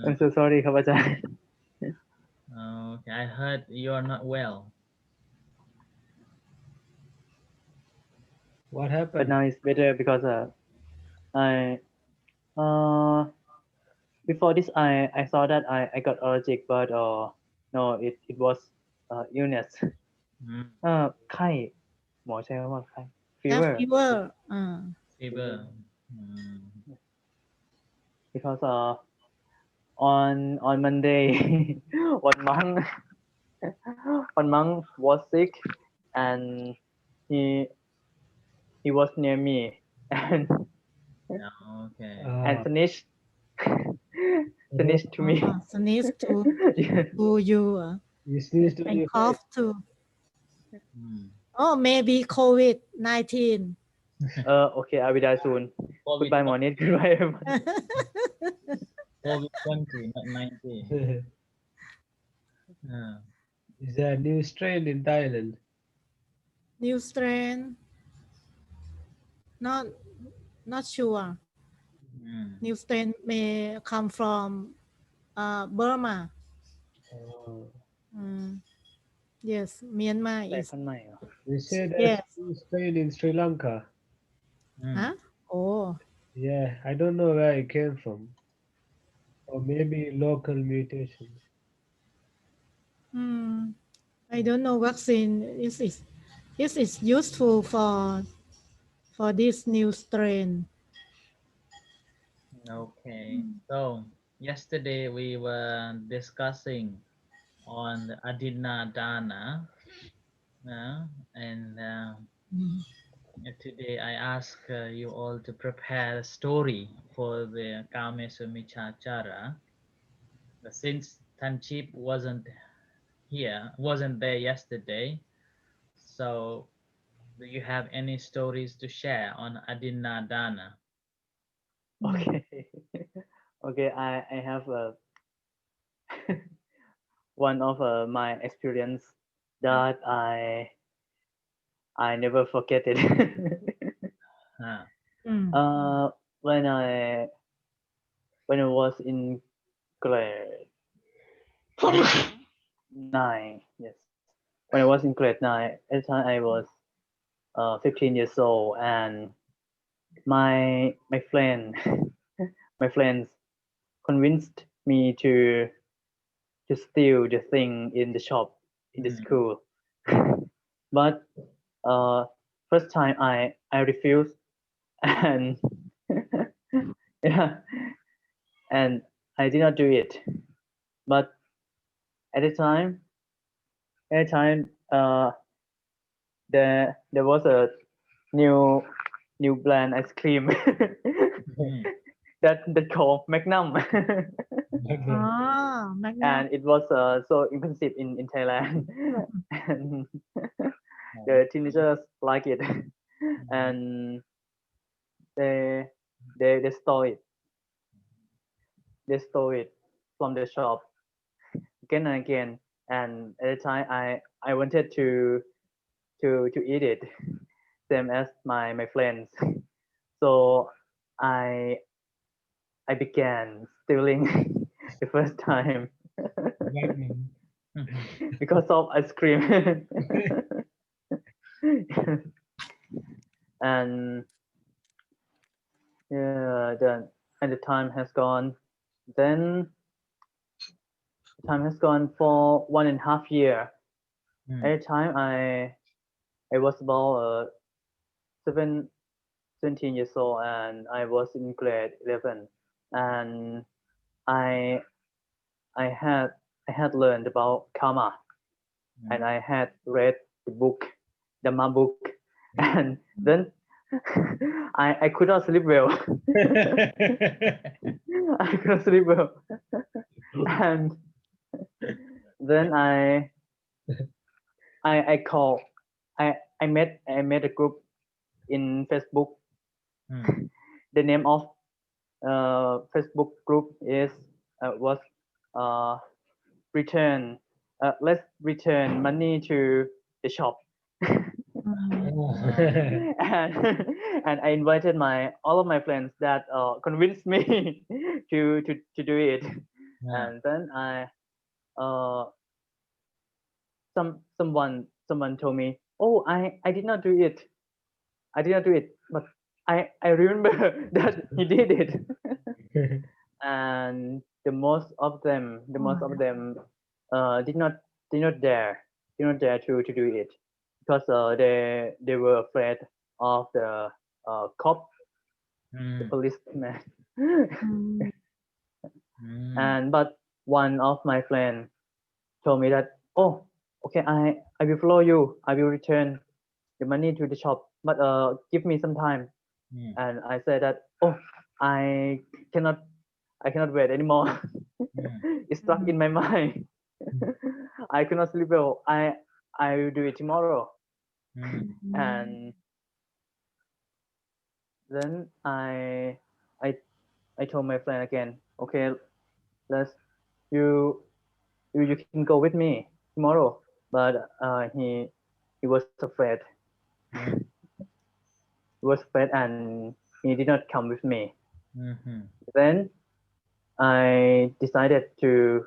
I'm so sorry ครับอาจารย์ Okay, I heard you are not well. What but happened? now it's better because I before this I saw that I got allergic but no it was illness Mm, ไข้หมอใช้คำว่าไข้ have fever fever fever. Mm, because on Monday one monk one monk was sick and he he was near me and okay. and finished finished to me sneeze to Yes. you You sneezed on and your cough face. too. Mm. Oh, maybe COVID-19. Okay I will die soon COVID, goodbye Monit goodbye everyone COVID 20, not 90. Is there a new strain in Thailand? New strain. Not sure. Mm. New strain may come from Burma. Yes, Myanmar สาย is พันธุ์ใหม่เหรอ They say there's yes. a new strain in Sri Lanka. Mm. Huh? Oh, Yeah, I don't know where it came from. Or maybe local mutations. I don't know. Vaccine is useful for this new strain. Okay. So yesterday we were discussing on the Adina Dana, and today I ask you all to prepare a story for the kamesumicchacara. Since Tanchip wasn't there yesterday, so do you have any stories to share on Adina Dana? Okay. Okay, I have one of my experience that I never forget it. Huh. When I was in grade 9, yes. When I was in grade 9, at the time I was 15 years old, and my friend my friends convinced me to steal the thing in the shop in the school. But first time I refused and yeah, and I did not do it. But at the time there was a new brand ice cream that called Magnum. Magnum. And it was so expensive in Thailand, and the teenagers like it, and they they stole it. They stole it from the shop again and again. And at the time, I wanted to eat it, same as my friends. So I I began stealing the first time because of ice cream. And yeah, and the time has gone. Then the time has gone for 1.5 years. At the time, I was about 17 years old, and I was in grade 11, and I I had I had learned about karma, and I had read the book, Dhamma book, and then I could not sleep well. I could not sleep well, and then I call I made a group in Facebook. The name of Facebook group is was return let's return money to the shop. and and I invited all of my friends that convinced me to do it. Yeah. And then someone told me, oh, I did not do it. I did not do it, but I remember that he did it. And the most of them did not dare to do it, because they were afraid of the cop, the Mm. policeman. Mm. Mm. And but one of my friends told me that, oh, okay, I will follow you, I will return the money to the shop, but give me some time. Mm. And I said that, oh, I cannot wait anymore. Mm. It's stuck in my mind. I cannot sleep well. I will do it tomorrow. Mm. And then I I told my friend again, okay, let's you can go with me tomorrow. But he was afraid. Mm. He was afraid, and he did not come with me. Mhm. Then I decided to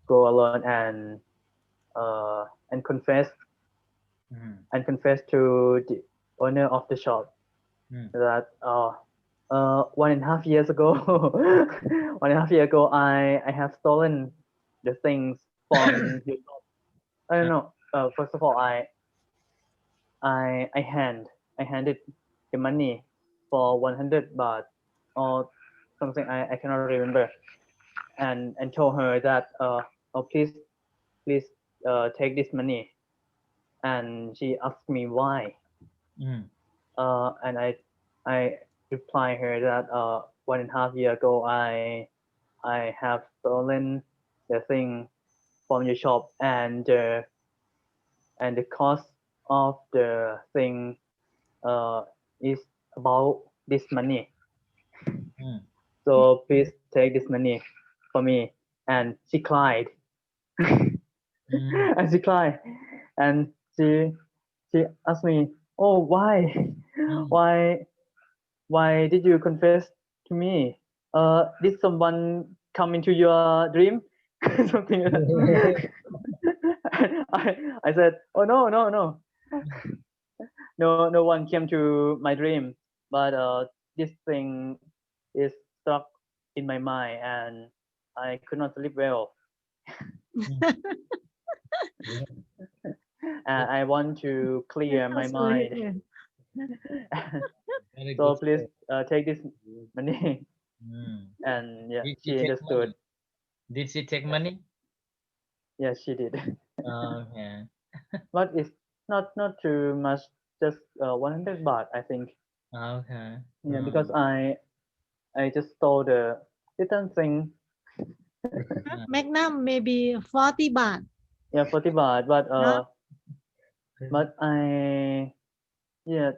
go alone and confess Mhm. to the owner of the shop Mm. that 1.5 years ago, 1.5 years ago, I have stolen the things from your shop. I don't know. First of all, I handed the money for 100 baht or something. I cannot remember, and told her that oh, please take this money. And she asked me why. Mm. And I replied her that 1.5 years ago I have stolen the thing from your shop, and the cost of the thing is about this money. Mm. So please take this money for me. And she cried. Mm. And she cried, and she asked me, oh, why Mm. why did you confess to me? Did someone come into your dream? Something like that. I said, oh, no one came to my dream, but this thing is stuck in my mind, and I could not sleep well. And I want to clear my That's very mind. good. Very So good please story. take this money. Mm. And yeah, Did she she take understood. money? Did she take money? Yeah, she did. Okay. But it's not too much, just 100 baht, I think. Okay. Yeah, because I just stole the little thing. Magnum maybe 40 baht. Yeah, 40 baht. Huh? But yeah,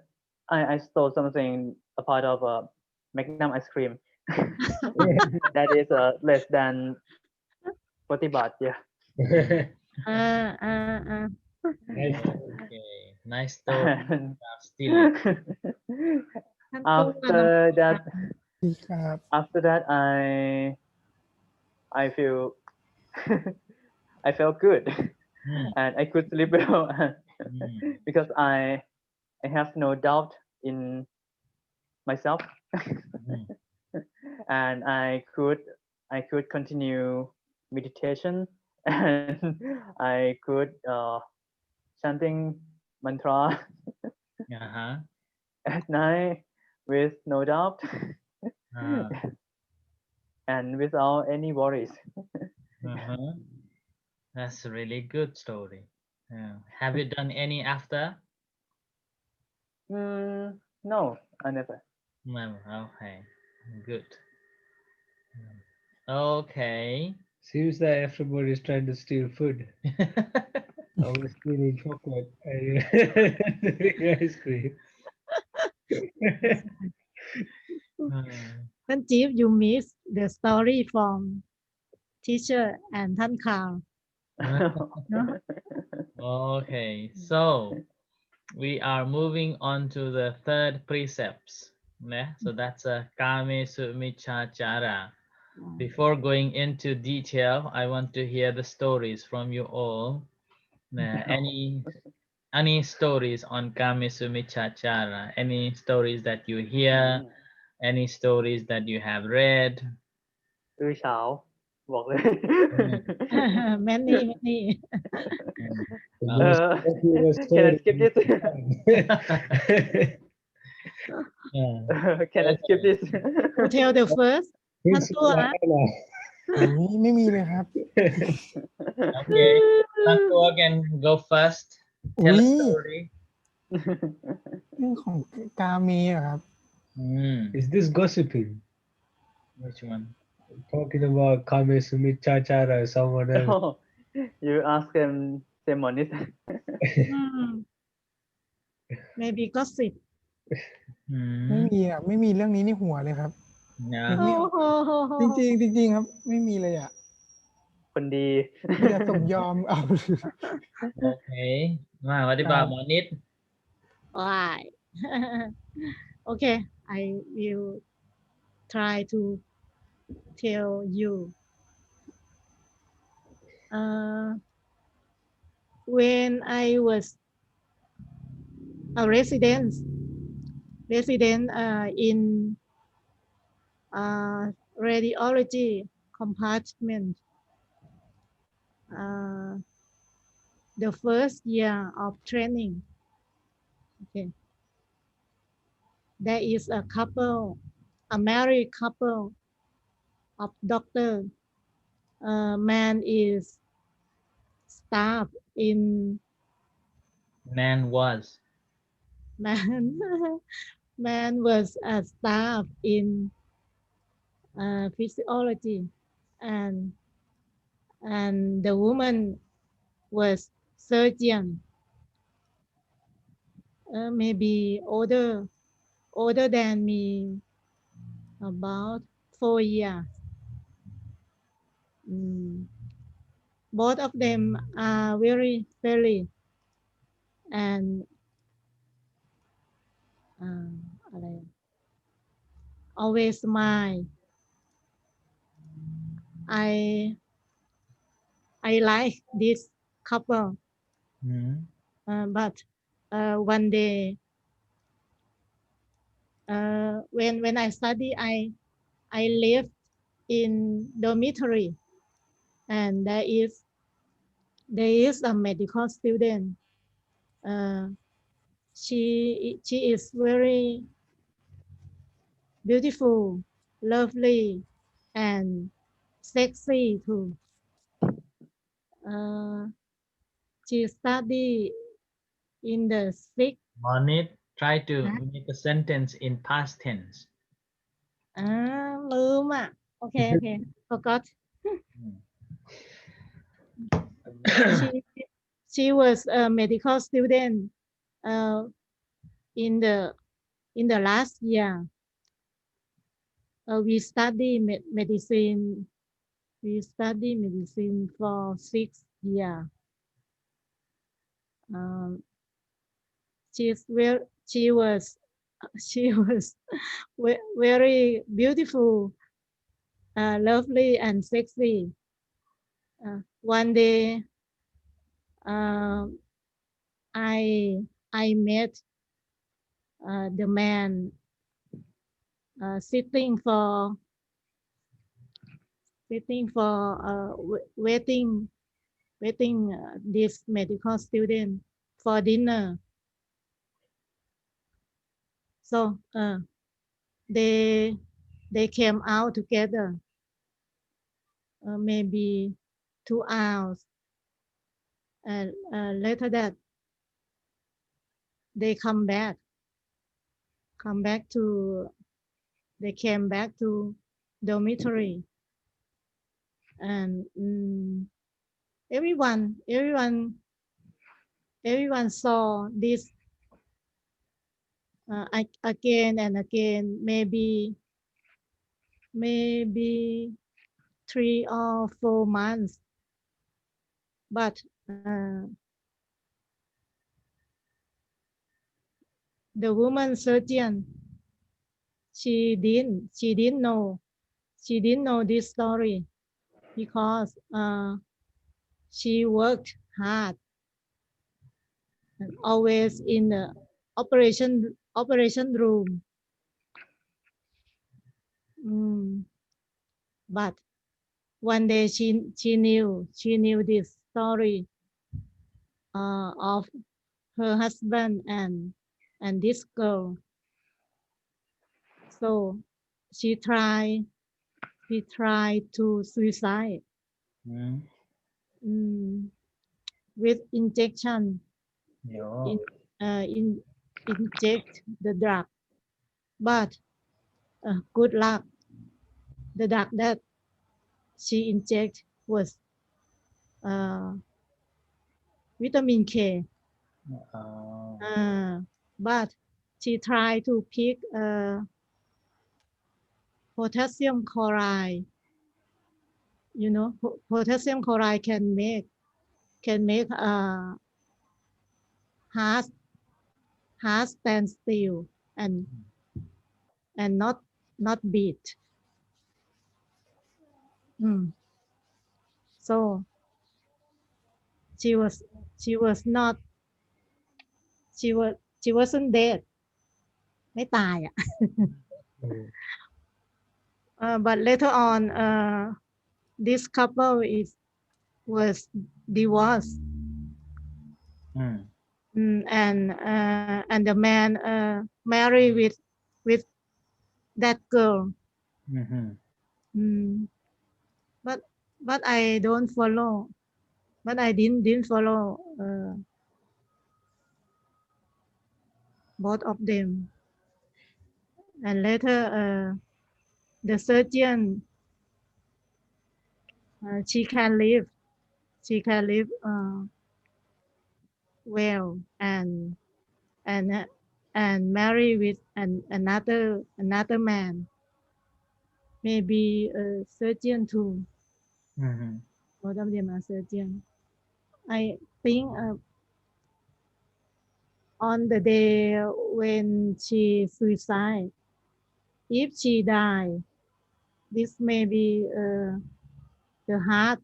I stole something, a part of Magnum ice cream. That is less than 40 baht. Yeah. Nice. Okay. Nice story. And Still it. ท่านตู้ว่าน้อง after that ครับ after that I feel I felt good. Mm. And I could sleep well. Mm. Because I have no doubt in myself. Mm. And I could continue meditation. And I could chanting mantra Uh-huh. at night with no doubt. Uh, And without any worries. uh-huh. That's a really good story. Yeah. Have you done any after? No, I never. No. Okay. Good. Okay. Seems that everybody's trying to steal food. I was stealing chocolate. Stealing ice cream. ท่านจี๊ฟ you miss the story from teacher and ท่านข่าว เนอะ Okay. So we are moving on to the third precepts. Yeah? So that's a kamesumicchacara. Before going into detail, I want to hear the stories from you all. Any stories on kamesumicchacara? Any stories that you hear? Any stories that you have read? อื้อเช้าบอกเลย many many The Uh, most Uh, popular can I story skip in this? Can I skip this? who tell the first ท่าน Prince ตัว Diana. ไม่มีเลยครับ okay, Santua can go first. Tell a อุ๊ย story. เรื่องของกาเมเหรอครับ Is this gossiping? Which one? Talking about kamesumicchacara or someone else? Oh, you ask him same on this. maybe gossip ไม่มีอ่ะ ไม่มีเรื่องนี้ในหัวเลยครับ No. ไม่ออกจริงๆจริงๆครับ ไม่มีเลยอ่ะ คนดี อย่าสมยอมเอา Okay. What about Monit? why okay I will try to tell you when I was a resident in radiology compartment the first year of training. Okay, there is a married couple of doctor. Man is staff in Man was. man was a staff in physiology, and the woman was surgeon. Maybe older than me about 4 years. Both of them are very friendly and always smile. I like this couple, but one day when I study, I lived in dormitory, and there is a medical student. She is very beautiful, lovely, and sexy too. She study in the sixth. Monit, try to make a sentence in past tense. ลืมอ่ะ okay forgot. she was a medical student in the last year. We study medicine. We study medicine for 6 years. She was very beautiful, lovely, and sexy. One day, I met the man sitting for waiting this medical student for dinner. So they came out together, maybe 2 hours, and later that they came back to dormitory, and everyone saw this again and again, maybe 3 or 4 months, but the woman surgeon, she didn't know she didn't know this story because she worked hard and always in the operation room. But one day she knew this story of her husband and this girl. So she tried to suicide with injection. Yeah. Inject the drug, but good luck. The drug that she inject was vitamin K. But she tried to pick potassium chloride. You know, potassium chloride can make heart stand still and not beat. So she wasn't dead. ไม่ตายอ่ะ but later on this couple was divorced. And the man married with that girl. But I don't follow. But I didn't follow both of them. And later the surgeon she can live well and marry with another man, maybe a surgeon too. Both of them are surgeon. I think on the day when she suicide, if she die, this may be the hard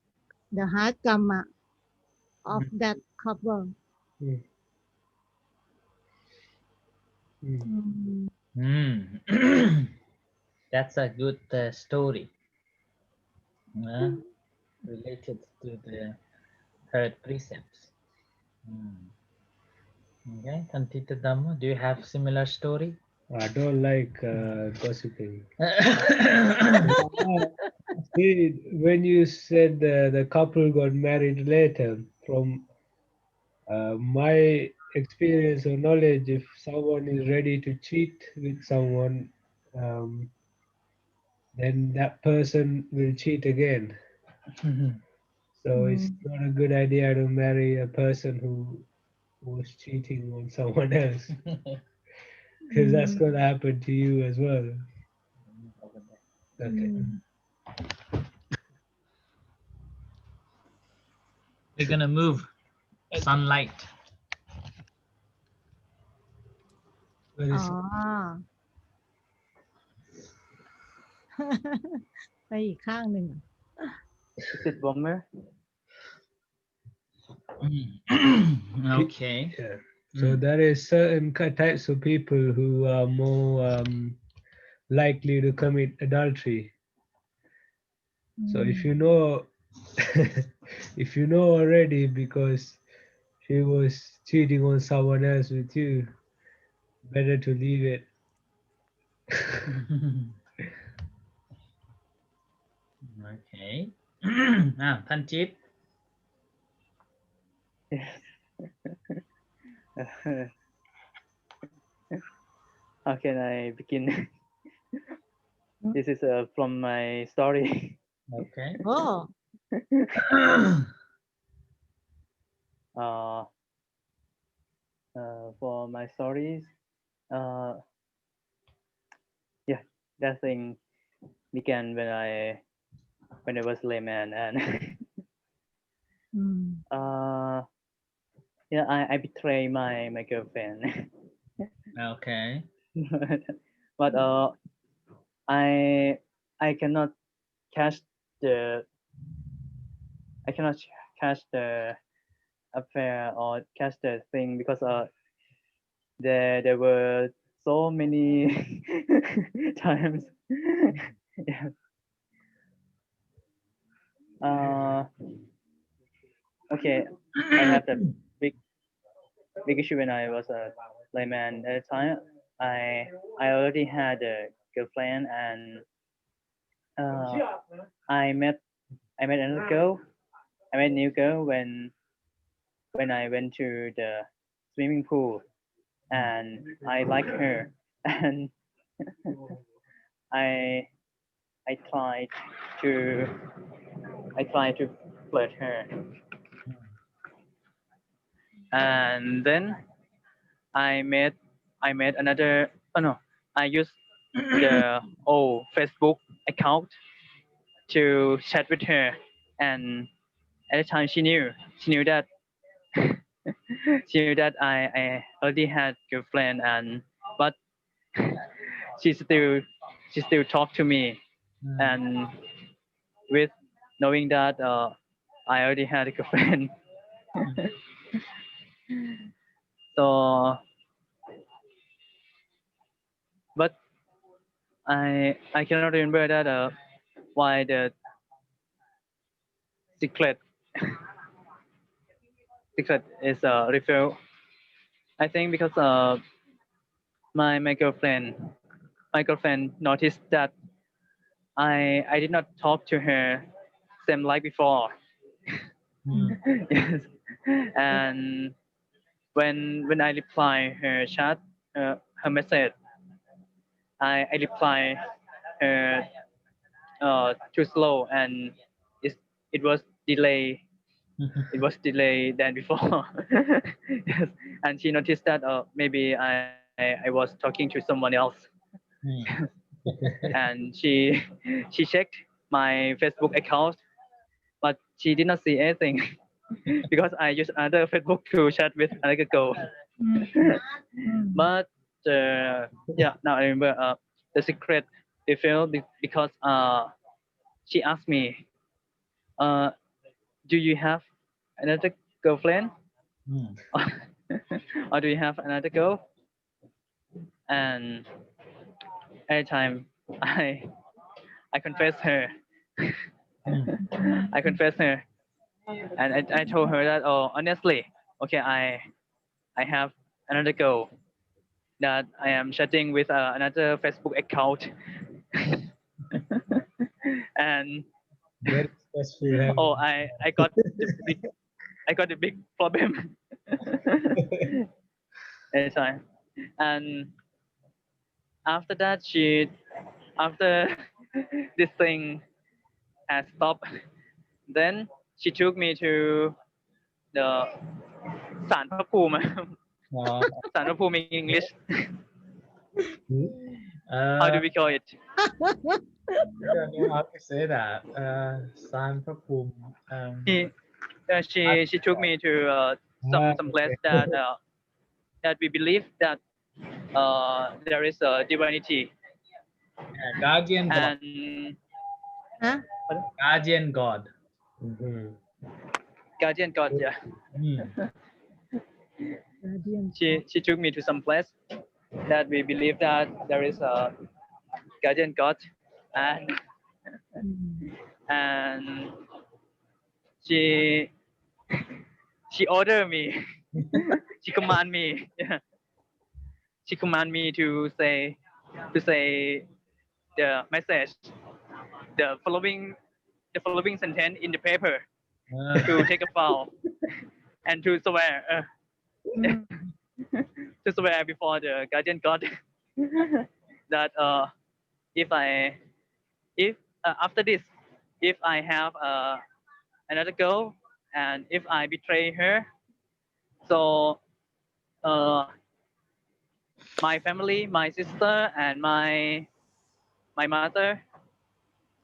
karma of that couple. That's a good story related to the third precepts. Okay, Tantita Dhamma, do you have similar story? I don't like gossiping. See, when you said the couple got married later, from my experience or knowledge, if someone is ready to cheat with someone, then that person will cheat again. So it's not a good idea to marry a person who was cheating on someone else, because that's going to happen to you as well. Okay. We're gonna move sunlight. Where is ไปอีกข้างหนึ่ง Is it warmer? Okay. Yeah. So there is certain types of people who are more likely to commit adultery. So if you know, if you know already because she was cheating on someone else with you, better to leave it. Okay. Tanjit. How can I begin? This is from my story. Okay. Oh. For my stories, yeah, that thing began when I was layman, and yeah, I betray my girlfriend. Okay. But I cannot catch the I cannot catch the affair or catch the thing because there were so many times. Yeah. Okay, I have the big issue when I was a layman at the time. I already had a girlfriend and I met another girl. I met a new girl when I went to the swimming pool and I like her and I tried to flirt her and then I made another I used the old Facebook account to chat with her and at the time she knew that I already had girlfriend and but she still talked to me and with knowing that I already had a girlfriend so but I cannot remember that why the secret is revealed. I think because my girlfriend noticed that I did not talk to her same like before. Yes, and when I reply her chat, her message, I reply her too slow and it was delay. It was delayed than before. Yes, and she noticed that maybe I was talking to someone else. And she checked my Facebook account, but she did not see anything because I used another Facebook to chat with another girl. But yeah, now I remember the secret revealed because she asked me, "Do you have another girlfriend, or do you have another girl?" And every time I confess her, I confess her, and I told her that honestly, okay, I have another girl that I am chatting with another Facebook account, and Very stressful. oh I got the big problem every time, and after that after this thing has stopped, then she took me to the ศาลพระภูมิ ศาลพระภูมิ in English how do we call it I don't know how to say that. San Prapum. she took me to some place that we believe that there is a divinity Guardian God. and Guardian God. guardian god, yeah. She took me to some place that we believe that there is a guardian god and she ordered me she command me yeah. She command me to say the message, the following sentence in the paper to take a vow and to swear to swear before the guardian god that if after this if I have another girl and if I betray her, so my family, my sister and my mother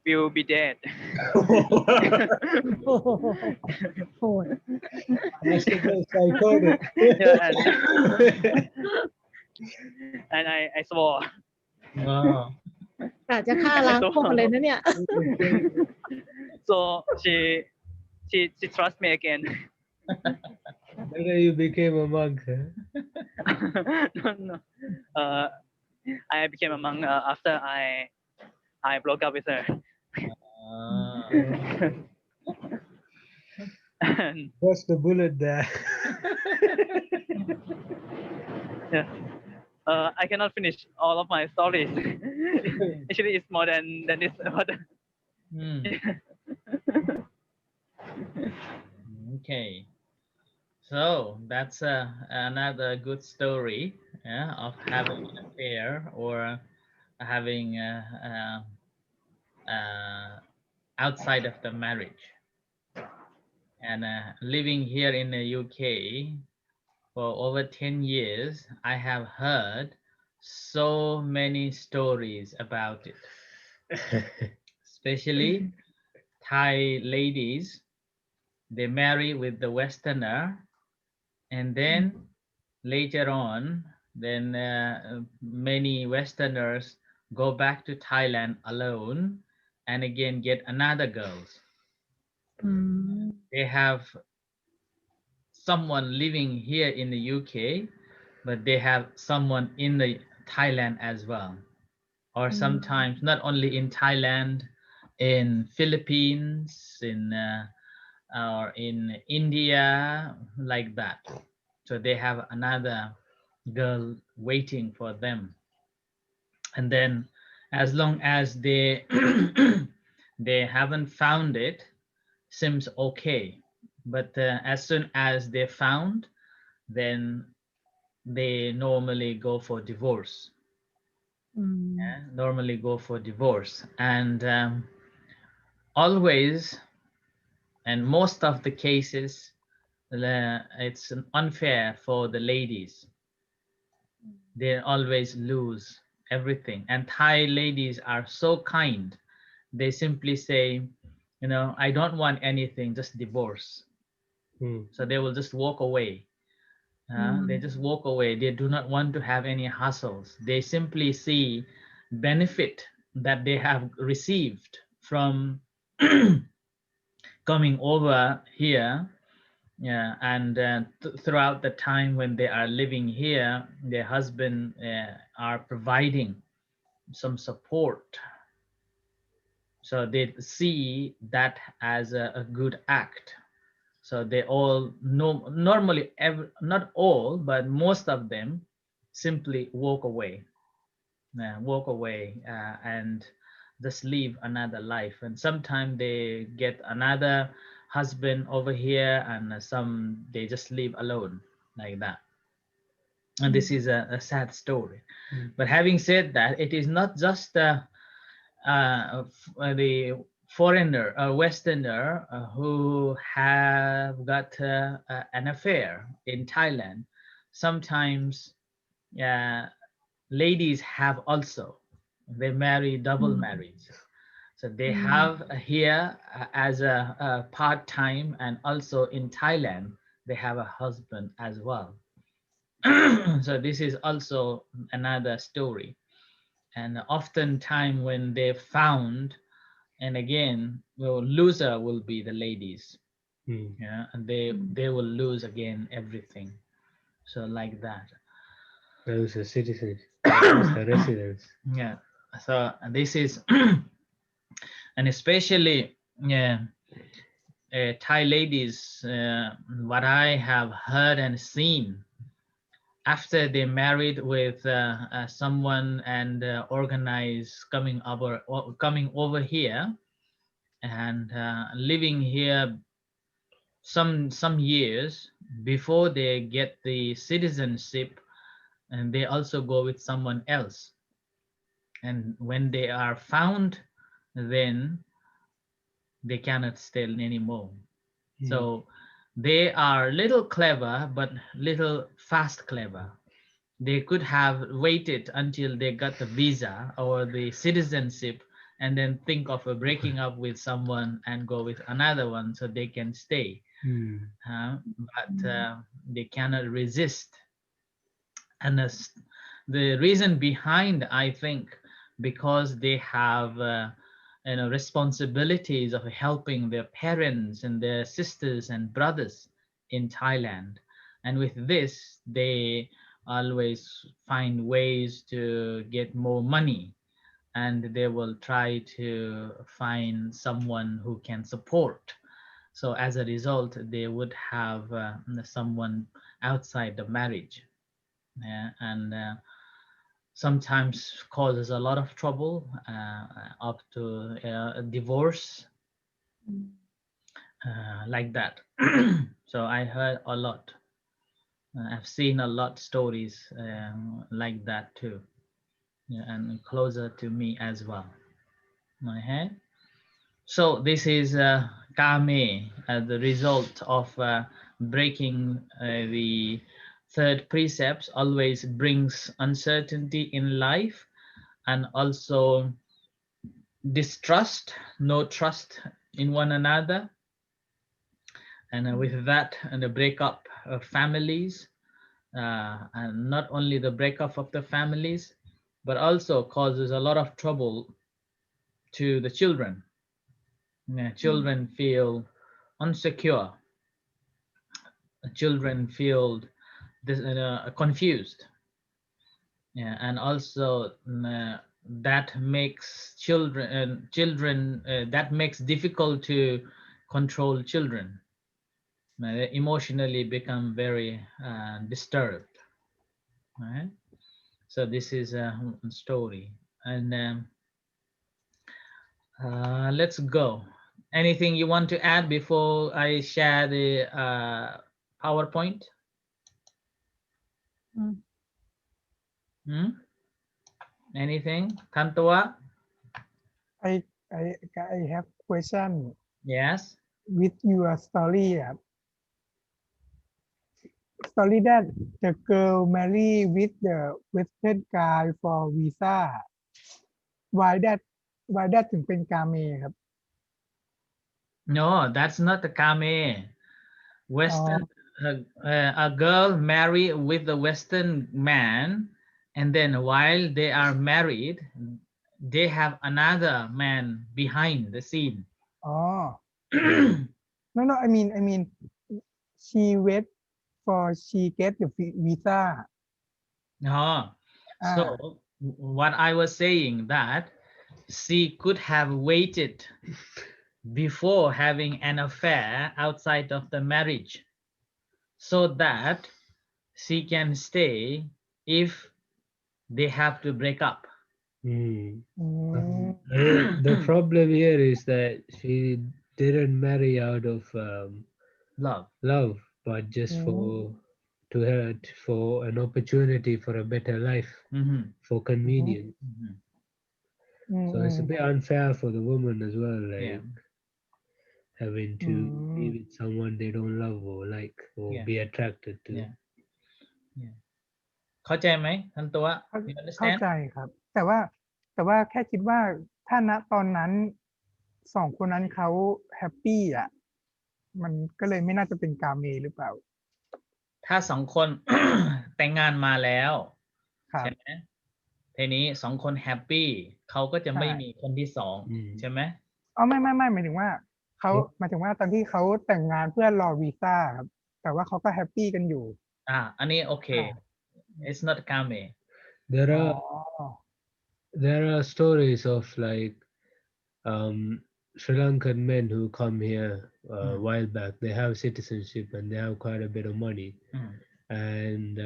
will be dead. Yeah, and I swore. Wow. กะจะฆ่าล้างพวกเลยนะเนี่ย So she trusts me again. Later you became a monk, huh? No. I became a monk after I broke up with her. And What's the bullet there? yeah. I cannot finish all of my stories. Actually, it's more than this. But Okay, so that's another good story, yeah, of having an affair or having outside of the marriage. And living here in the UK for over 10 years, I have heard so many stories about it, especially Thai ladies. They marry with the Westerner, and then later on, then many Westerners go back to Thailand alone and again get another girls. They have someone living here in the UK, but they have someone in the Thailand as well, or sometimes not only in Thailand, in Philippines, in or in India, like that. So they have another girl waiting for them, and then as long as they they haven't found it, seems okay. But as soon as they found, then they normally go for divorce. Yeah, normally go for divorce, and always, and most of the cases, it's unfair for the ladies. They always lose everything, and Thai ladies are so kind. They simply say, you know, I don't want anything, just divorce. So they will just walk away. They just walk away. They do not want to have any hassles. They simply see benefit that they have received from coming over here. Yeah, and throughout the time when they are living here, their husband are providing some support. So they see that as a good act. So they all know, normally, not all, but most of them simply walk away, and just live another life. And sometimes they get another husband over here, and some they just live alone like that. And this is a sad story. But having said that, it is not just the foreigner or Westerner who have got an affair in Thailand. Sometimes ladies have also, they marry double marriage. So they have here as a part-time, and also in Thailand they have a husband as well. So this is also another story. And oftentimes when they found, and again, well, loser will be the ladies. Yeah, and they will lose again everything. So like that. Lose the citizens, lose the residence. Yeah. So this is, and especially Thai ladies, what I have heard and seen, after they married with someone and organized coming over here and living here some years before they get the citizenship, and they also go with someone else. And when they are found, then they cannot stay anymore. So they are little clever, but little fast clever. They could have waited until they got the visa or the citizenship, and then think of breaking up with someone and go with another one so they can stay. But they cannot resist. And the reason behind, I think, because they have responsibilities of helping their parents and their sisters and brothers in Thailand. And with this, they always find ways to get more money, and they will try to find someone who can support. So as a result, they would have someone outside the marriage, and sometimes causes a lot of trouble, up to divorce, like that. So I heard a lot. I've seen a lot stories like that too, and closer to me as well. Okay. So this is kame, the result of breaking the third precepts always brings uncertainty in life, and also distrust, no trust in one another, and with that, and the breakup of families, and not only the breakup of the families, but also causes a lot of trouble to the children. Children feel unsecure. Children feel confused. Yeah, and also that makes children that makes difficult to control children. They emotionally become very disturbed. Right? So this is a story, and let's go. Anything you want to add before I share the PowerPoint? Hmm? Anything, Kantua? I I have question Yes. with your story. Story that the girl marry with the Western guy for visa. Why that why that ถึงเป็นกาเมครับ No, that's not the kame. Western, a girl marry with the Western man, and then while they are married, they have another man behind the scene. อ๋อ no I mean she wait for she get the visa. Oh, so what I was saying that she could have waited before having an affair outside of the marriage, so that she can stay if they have to break up. The problem here is that she didn't marry out of love, but just for an opportunity for a better life, for convenience. So it's a bit unfair for the woman as well, like having to be with someone they don't love or like or be attracted to. เข้าใจไหมทันตัว You เข้า understand? ใจครับ แต่ว่าแค่คิดว่าถ้าณตอนนั้นสองคนนั้นเขาแฮปปี้มันก็เลยไม่น่าจะเป็นกาเมหรือเปล่า ถ้าสองคน แต่งงานมาแล้ว ครับ ใช่ไหมทีนี้สองคนแฮปปี้เขาก็จะไม่มีคนที่สองใช่ไหม อ๋อไม่หมายถึงว่าเขาหมายถึงว่าตอนที่เขาแต่งงานเพื่อรอวีซ่าครับแต่ว่าเขาก็แฮปปี้กันอยู่ อันนี้โอเค it's not kame. There are stories of like Sri Lankan men who come here a while back. They have citizenship and they have quite a bit of money, and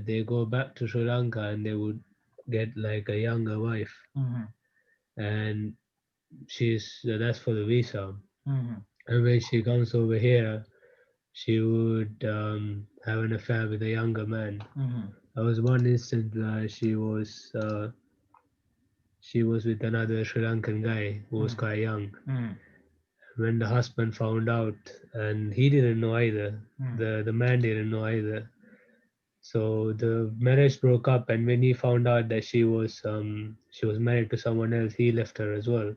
they go back to Sri Lanka and they would get like a younger wife, and that's for the visa. And when she comes over here, she would have an affair with a younger man. There was one instance where she was with another Sri Lankan guy who was quite young. When the husband found out, and he didn't know either, the man didn't know either. So the marriage broke up, and when he found out that she was married to someone else, he left her as well.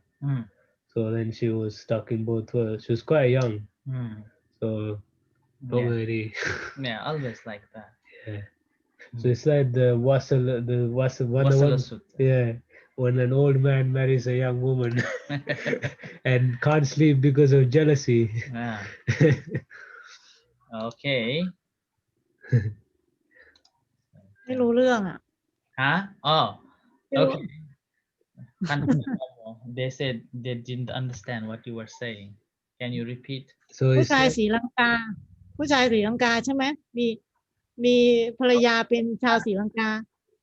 So then she was stuck in both worlds. She was quite young. So probably always like that. So it's like the when an old man marries a young woman and can't sleep because of jealousy. Ah, okay. ไม่รู้เรื่องอ่ะ Huh? Oh, ไม่รู้ okay. They said they didn't understand what you were saying. Can you repeat? So ผู้ it's ชาย like, ศรีลังกา ผู้ชายศรีลังกาใช่ไหมมีภรรยาเป็นชาวศรีลังกา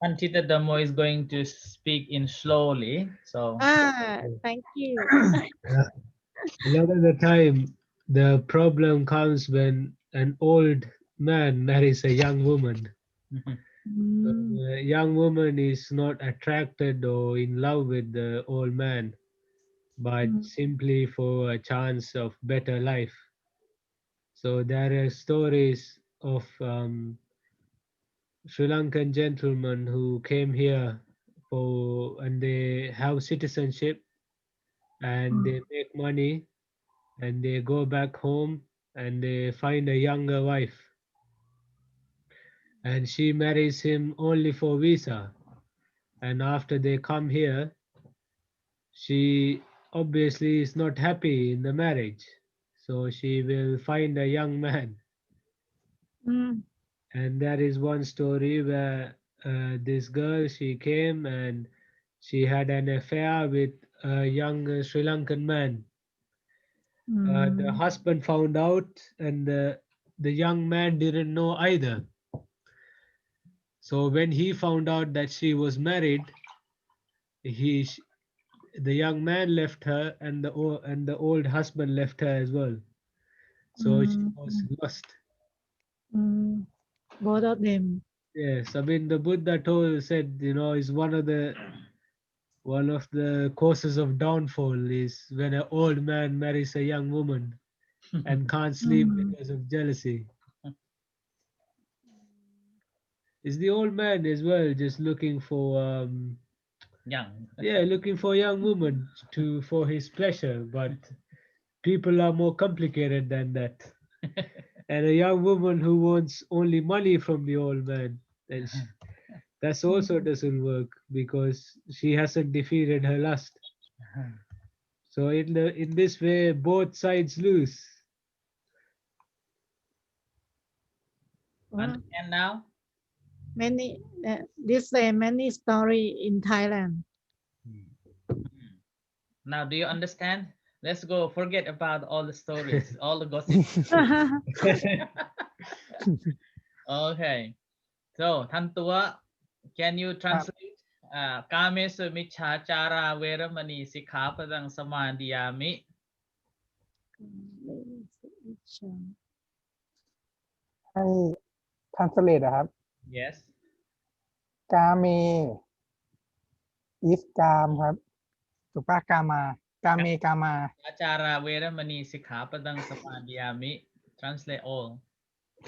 Antita Dhammo is going to speak in slowly. So thank you a lot of the time the problem comes when an old man marries a young woman. So the young woman is not attracted or in love with the old man, but simply for a chance of better life. So there are stories of Sri Lankan gentlemen who came here and they have citizenship and they make money and they go back home and they find a younger wife and she marries him only for visa, and after they come here she obviously is not happy in the marriage, so she will find a young man. อืม And there is one story where this girl, she came and she had an affair with a young Sri Lankan man. The husband found out and the young man didn't know either. So when he found out that she was married, the young man left her and the old husband left her as well. So she was lost. both of them Yes, I mean the Buddha said, is one of the causes of downfall is when an old man marries a young woman and can't sleep because of jealousy. Is the old man as well just looking for young. looking for a young woman for his pleasure, but people are more complicated than that. And a young woman who wants only money from the old man, and that's also doesn't work because she hasn't defeated her lust. So in this way, both sides lose. Understand now? many this say many story in Thailand Now, do you understand? Let's go. Forget about all the stories, all the gossip. Okay. So, Tantua, can you translate? Kamesumicchacara veramani sikkhapadang samadhiyami. ให้ทันสเลตครับ Yes. กาเม is กามครับถูกปะกามากาเมกามา Achara veramani sikkhapadang samadhiyami. Translate all.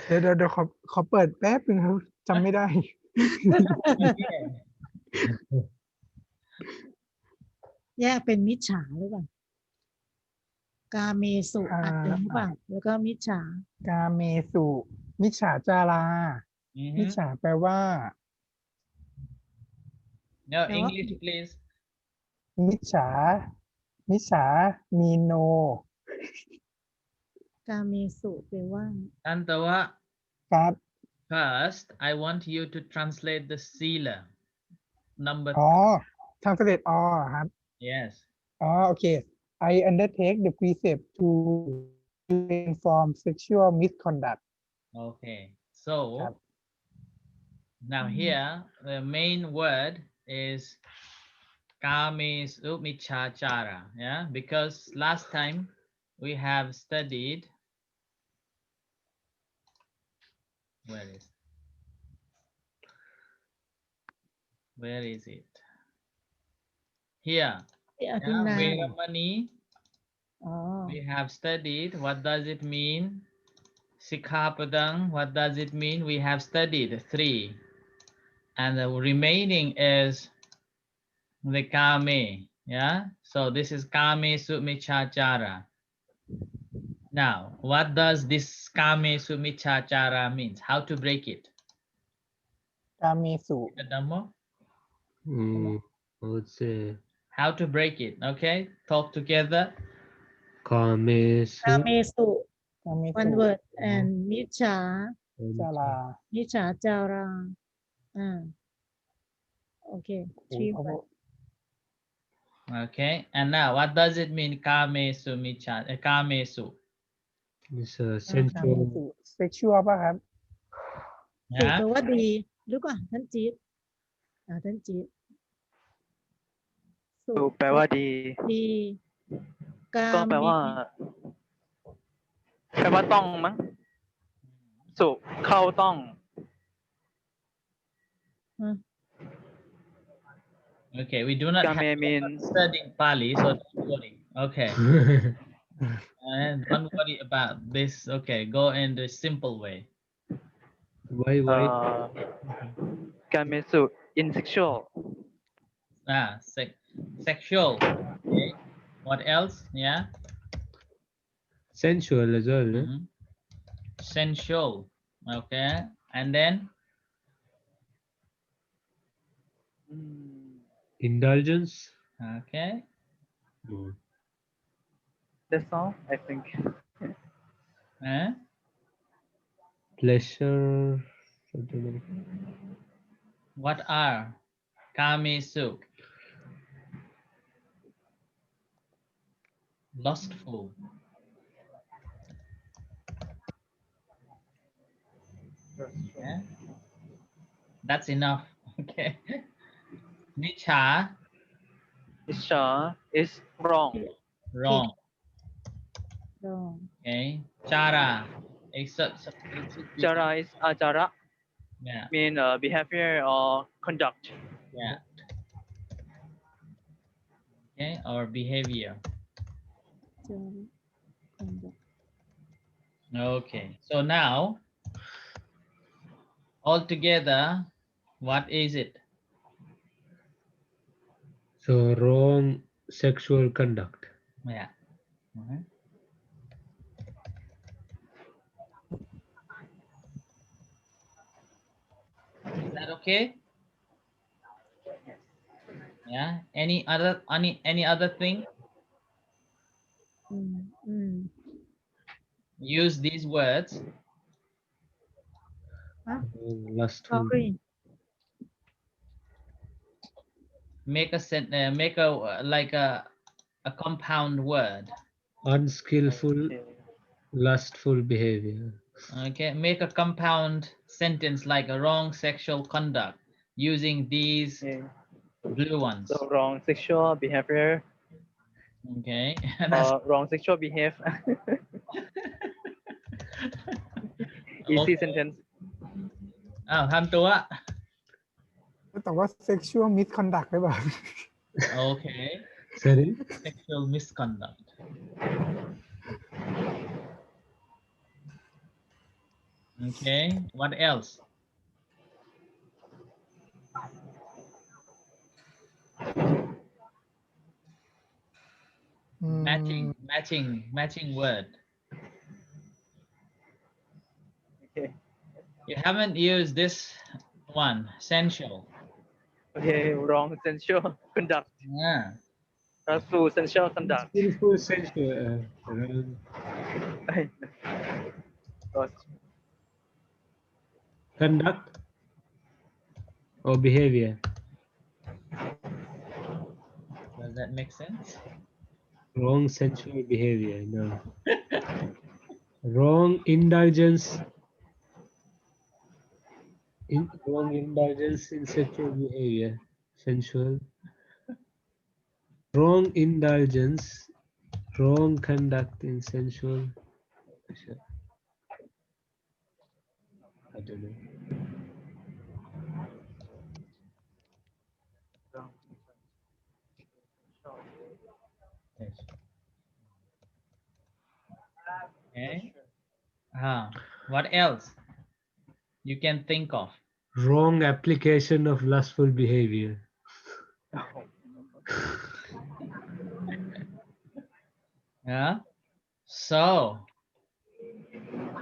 เดี๋ยวขอเปิดแป๊บนึงครับจำไม่ได้ แยกเป็นมิจฉาหรือเปล่า กาเมสุอัดเองหรือเปล่าแล้วก็มิจฉาก าเมสุมิจฉาจารา มิจฉาแปลว่า No, English, please. มิจฉามีโน กาเมสุแปลว่า Tantawa, ครับ first, I want you to translate the sila. Number อ๋อทางเสด็จอ๋อครับ Yes. อ๋อโอเค I undertake the precept to inform sexual misconduct. Okay. So,ครับ now here, the main word is kamesumicchacara. Yeah, because last time we have studied. Where is it? Here. ที่อธินา Veramani. อ๋อ We have studied. What does it mean? Sikkhapadang. What does it mean? We have studied 3. And the remaining is the kame. Yeah. So this is kamesumicchacara. Now, what does this kamesumicchacara means? How to break it? กาเมสุ Dhamma? I would say How to break it? Okay, talk together. kamesu กาเมสุ กามิ one สุ word and มิจฉา จารา มิจฉาจาราโอเค three word Okay, and now what does it mean? Kamesu. is a กามิ sensual สุเซ็กชวลป่ะครับ สุแปล Yeah. ว่าดีหรือเปล่าท่านจี๊ดท่านจี๊ดสุ สุแปลว่าดี ดีกา ก็แปล มี ว่า แปลว่าต้องมั้งสุเข้าต้อง Okay, we do not have Kame means studying Pali, so don't worry. Okay, and don't worry about this. Okay, go in the simple way. why กาเมสุ insexual Sexual. Okay. What else? Yeah. sensual as well, no? Mhm. Sensual. Okay, and then Indulgence. okay. Mm. that's all I think Huh? Pleasure. Something like What are kamesu? Lustful. Yeah. That's enough. Okay. Nicha, Isha is wrong wrong. รอง Okay. Chara, Jara is ajara yeah, mean behavior or conduct yeah. Okay, or behavior. จาริคอนดัก Okay. So now, all together, what is it? so wrong sexual conduct. Yeah. Mhm. Is that okay? Yeah. Any other thing? อืมอืม Use these words. Lustful. sorry Make like a compound word. Unskillful, Okay. lustful behavior. Okay. Make a compound sentence like a wrong sexual conduct using these Okay. blue ones. So wrong sexual behavior Okay. That's wrong sexual behave easy okay. sentence ทำตัว แต่ว่า sexual misconduct ได้ป่ะ Okay. Sorry. Sexual misconduct. Okay. What else? Matching word. okay You haven't used this one, sensual. okay wrong sensual conduct Yeah. true sensual conduct Skillful sensual. Conduct or behavior. Does that make sense? Wrong sensual behavior. No. Wrong indulgence. Wrong indulgence in sexual behavior. Sensual. Wrong indulgence. Wrong conduct in sensual. I don't know. Okay. What else you can think of? Wrong application of lustful behavior. Yeah. So,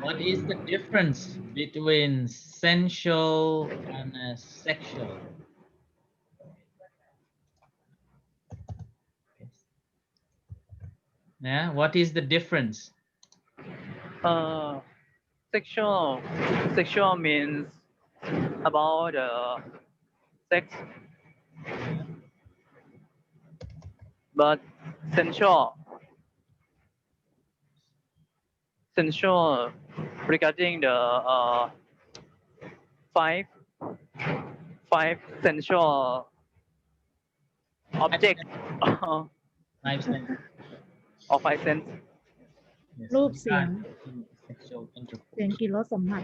what is the difference between sensual and sexual? Yeah, what is the difference? Sexual means about sex, but sensual sensual regarding the five five sensual object Five senses. or five sense. Yes, รูปเสียง regarding sexual เสียง intercourse. กลิ่นรสสัมผัส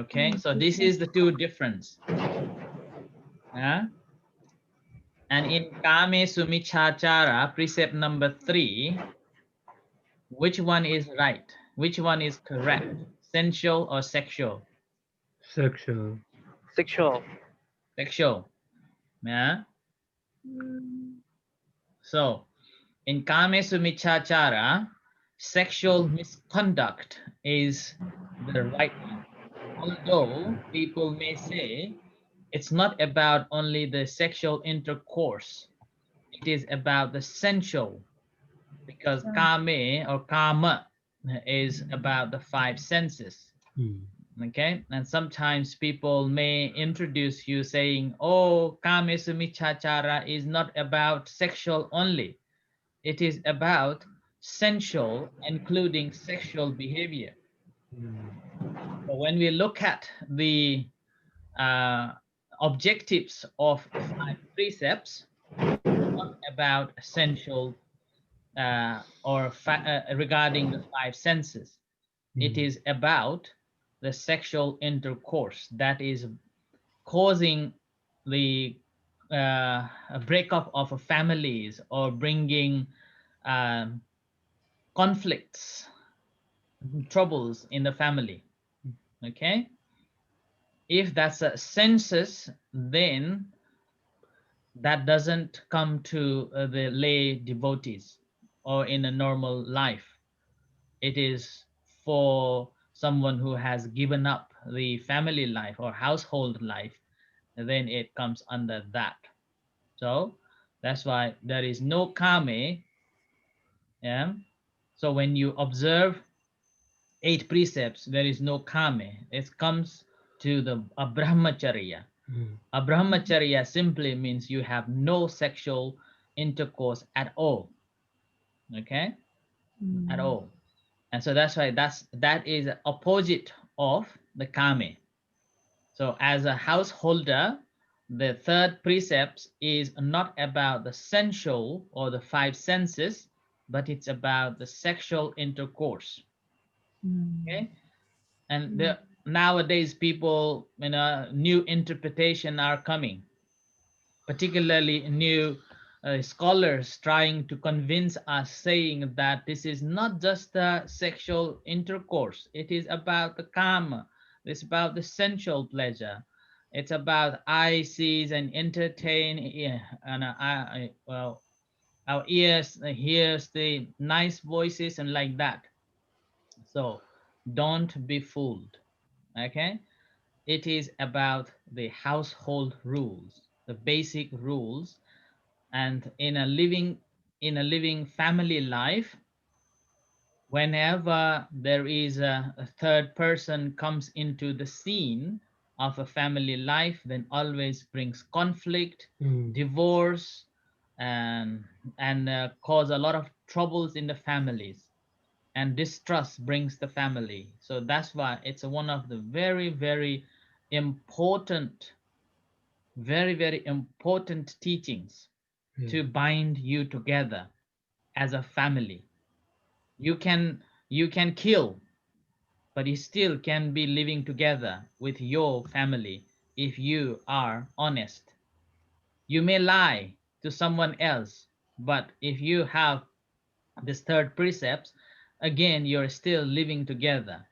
Okay, so this is the two difference. Yeah. And in kamesumicchacara, precept number 3, which one is right? Which one is correct? Sensual or sexual? Sexual. Sexual. Sexual. Yeah. So in kamesumicchacara, sexual misconduct is the right one. Although people may say it's not about only the sexual intercourse, it is about the sensual, because kame or kama is about the five senses. Okay, and sometimes people may introduce you saying, oh, kamesumicchacara is not about sexual only, it is about sensual, including sexual behavior. So when we look at the objectives of 5 precepts, not about essential or regarding the 5 senses. It is about the sexual intercourse that is causing the breakup of families or bringing conflicts, troubles in the family. Okay, if that's a senses, then that doesn't come to the lay devotees or in a normal life. It is for someone who has given up the family life or household life, then it comes under that. So that's why there is no kame. Yeah. So when you observe 8 precepts, there is no kame. It comes to the brahmacharya. A brahmacharya simply means you have no sexual intercourse at all. Okay, at all. And so that's why that is opposite of the kame. So as a householder, the 3rd precept is not about the sensual or the 5 senses, but it's about the sexual intercourse. Okay, and nowadays people, new interpretation are coming, particularly new scholars trying to convince us, saying that this is not just the sexual intercourse, it is about the kama, it's about the sensual pleasure, it's about eye sees and entertain, and well, our ears hears the nice voices and like that. So don't be fooled. Okay, it is about the household rules, the basic rules. And in a living family life, whenever there is a 3rd person comes into the scene of a family life, then always brings conflict, divorce, and cause a lot of troubles in the families, and distrust brings the family. So that's why it's one of the very, very important, very, very important teachings to bind you together as a family. You can kill, but you still can be living together with your family if you are honest. You may lie to someone else, but if you have this 3rd precept, again you're still living together.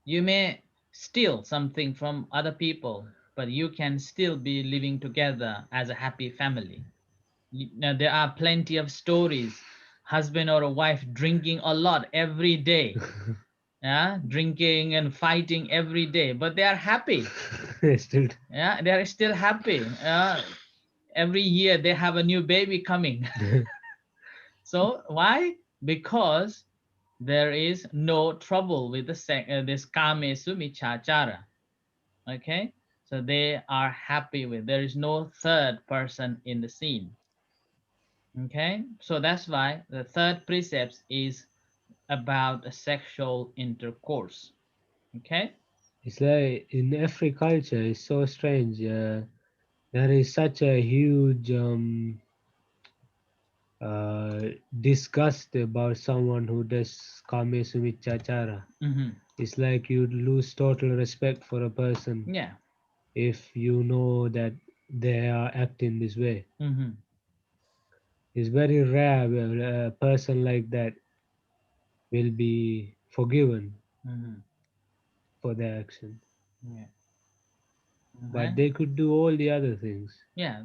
You may steal something from other people, but you can still be living together as a happy family. Now, there are plenty of stories, husband or a wife drinking a lot every day, yeah, drinking and fighting every day, but they are happy. Still. Yeah, they are still happy. every year they have a new baby coming. So why? Because there is no trouble with this kamesumicchacara. Okay, so they are happy with, there is no third person in the scene. Okay, so that's why the third precept is about a sexual intercourse. Okay, It's like in every culture, it's so strange. There is such a huge disgust about someone who does kamesumicchacara. It's like you lose total respect for a person yeah. if you know that they are acting this way. It's very rare where a person like that will be forgiven for their action. Yeah. But they could do all the other things. Yeah.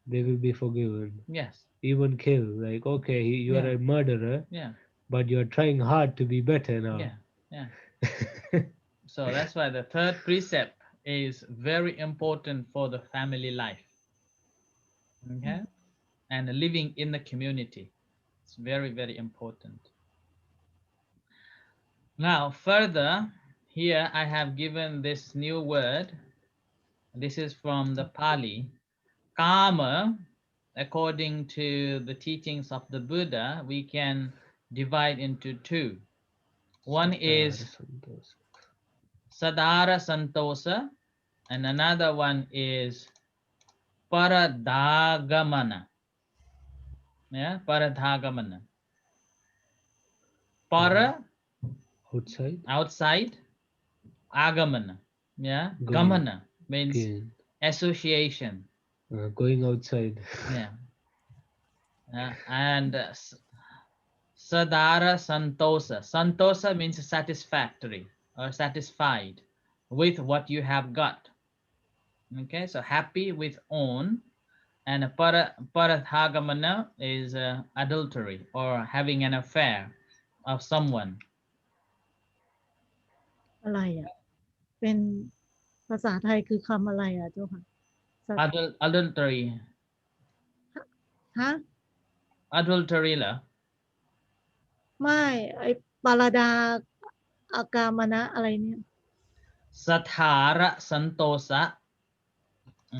They will be forgiven. Yes. Even kill. Like, okay, you are Yeah. a murderer, Yeah. but you're trying hard to be better now. Yeah. Yeah. So that's why the third precept is very important for the family life. Okay, and living in the community. It's very, very important. Now, further, here I have given this new word. This is from the Pali. Kama, according to the teachings of the Buddha, we can divide into two. One is Sadhara Santosa, and another one is Paradhagamana. Yeah, Paradhagamana. Para, outside, Agamana. Yeah, Gamana means association. Going outside. Yeah. And Sadhara Santosa. Santosa means satisfactory or satisfied with what you have got. Okay, so happy with own. And Paradhagamana is adultery or having an affair of someone. อะไรอ่ะเป็นภาษาไทยคือคำอะไรอ่ะเจ้าค่ะ Adultery. ฮะ Adultery เหรอ ไม่ไอปารดาอากามนะอะไรเนี่ย Sathara Santosa.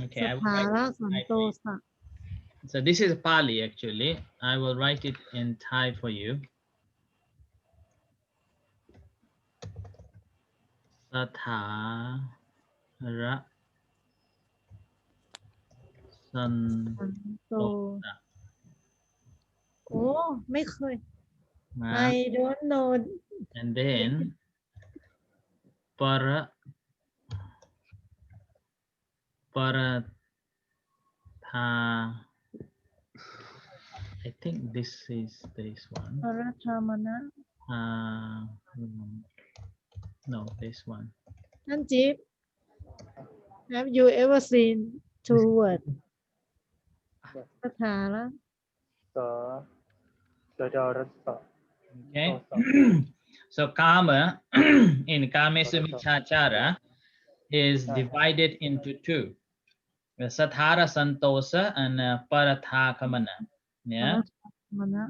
Okay, ส I will ถา write ระ it สัน in โต Thai. สะ So this is Pali actually. I will write it in Thai for you. Sathara สันโต Santosa. โอ้ไม่เคย Nah, I don't know and then Paratha. I think this is this one. ปารธามนะ No, this one. นั่นจิ๊บ Have you ever seen two words สถาระ Okay. So Kama in kamesumicchacara is divided into two. The Sathara Santosa and Parathakamana. ปา Yeah. รธามนะ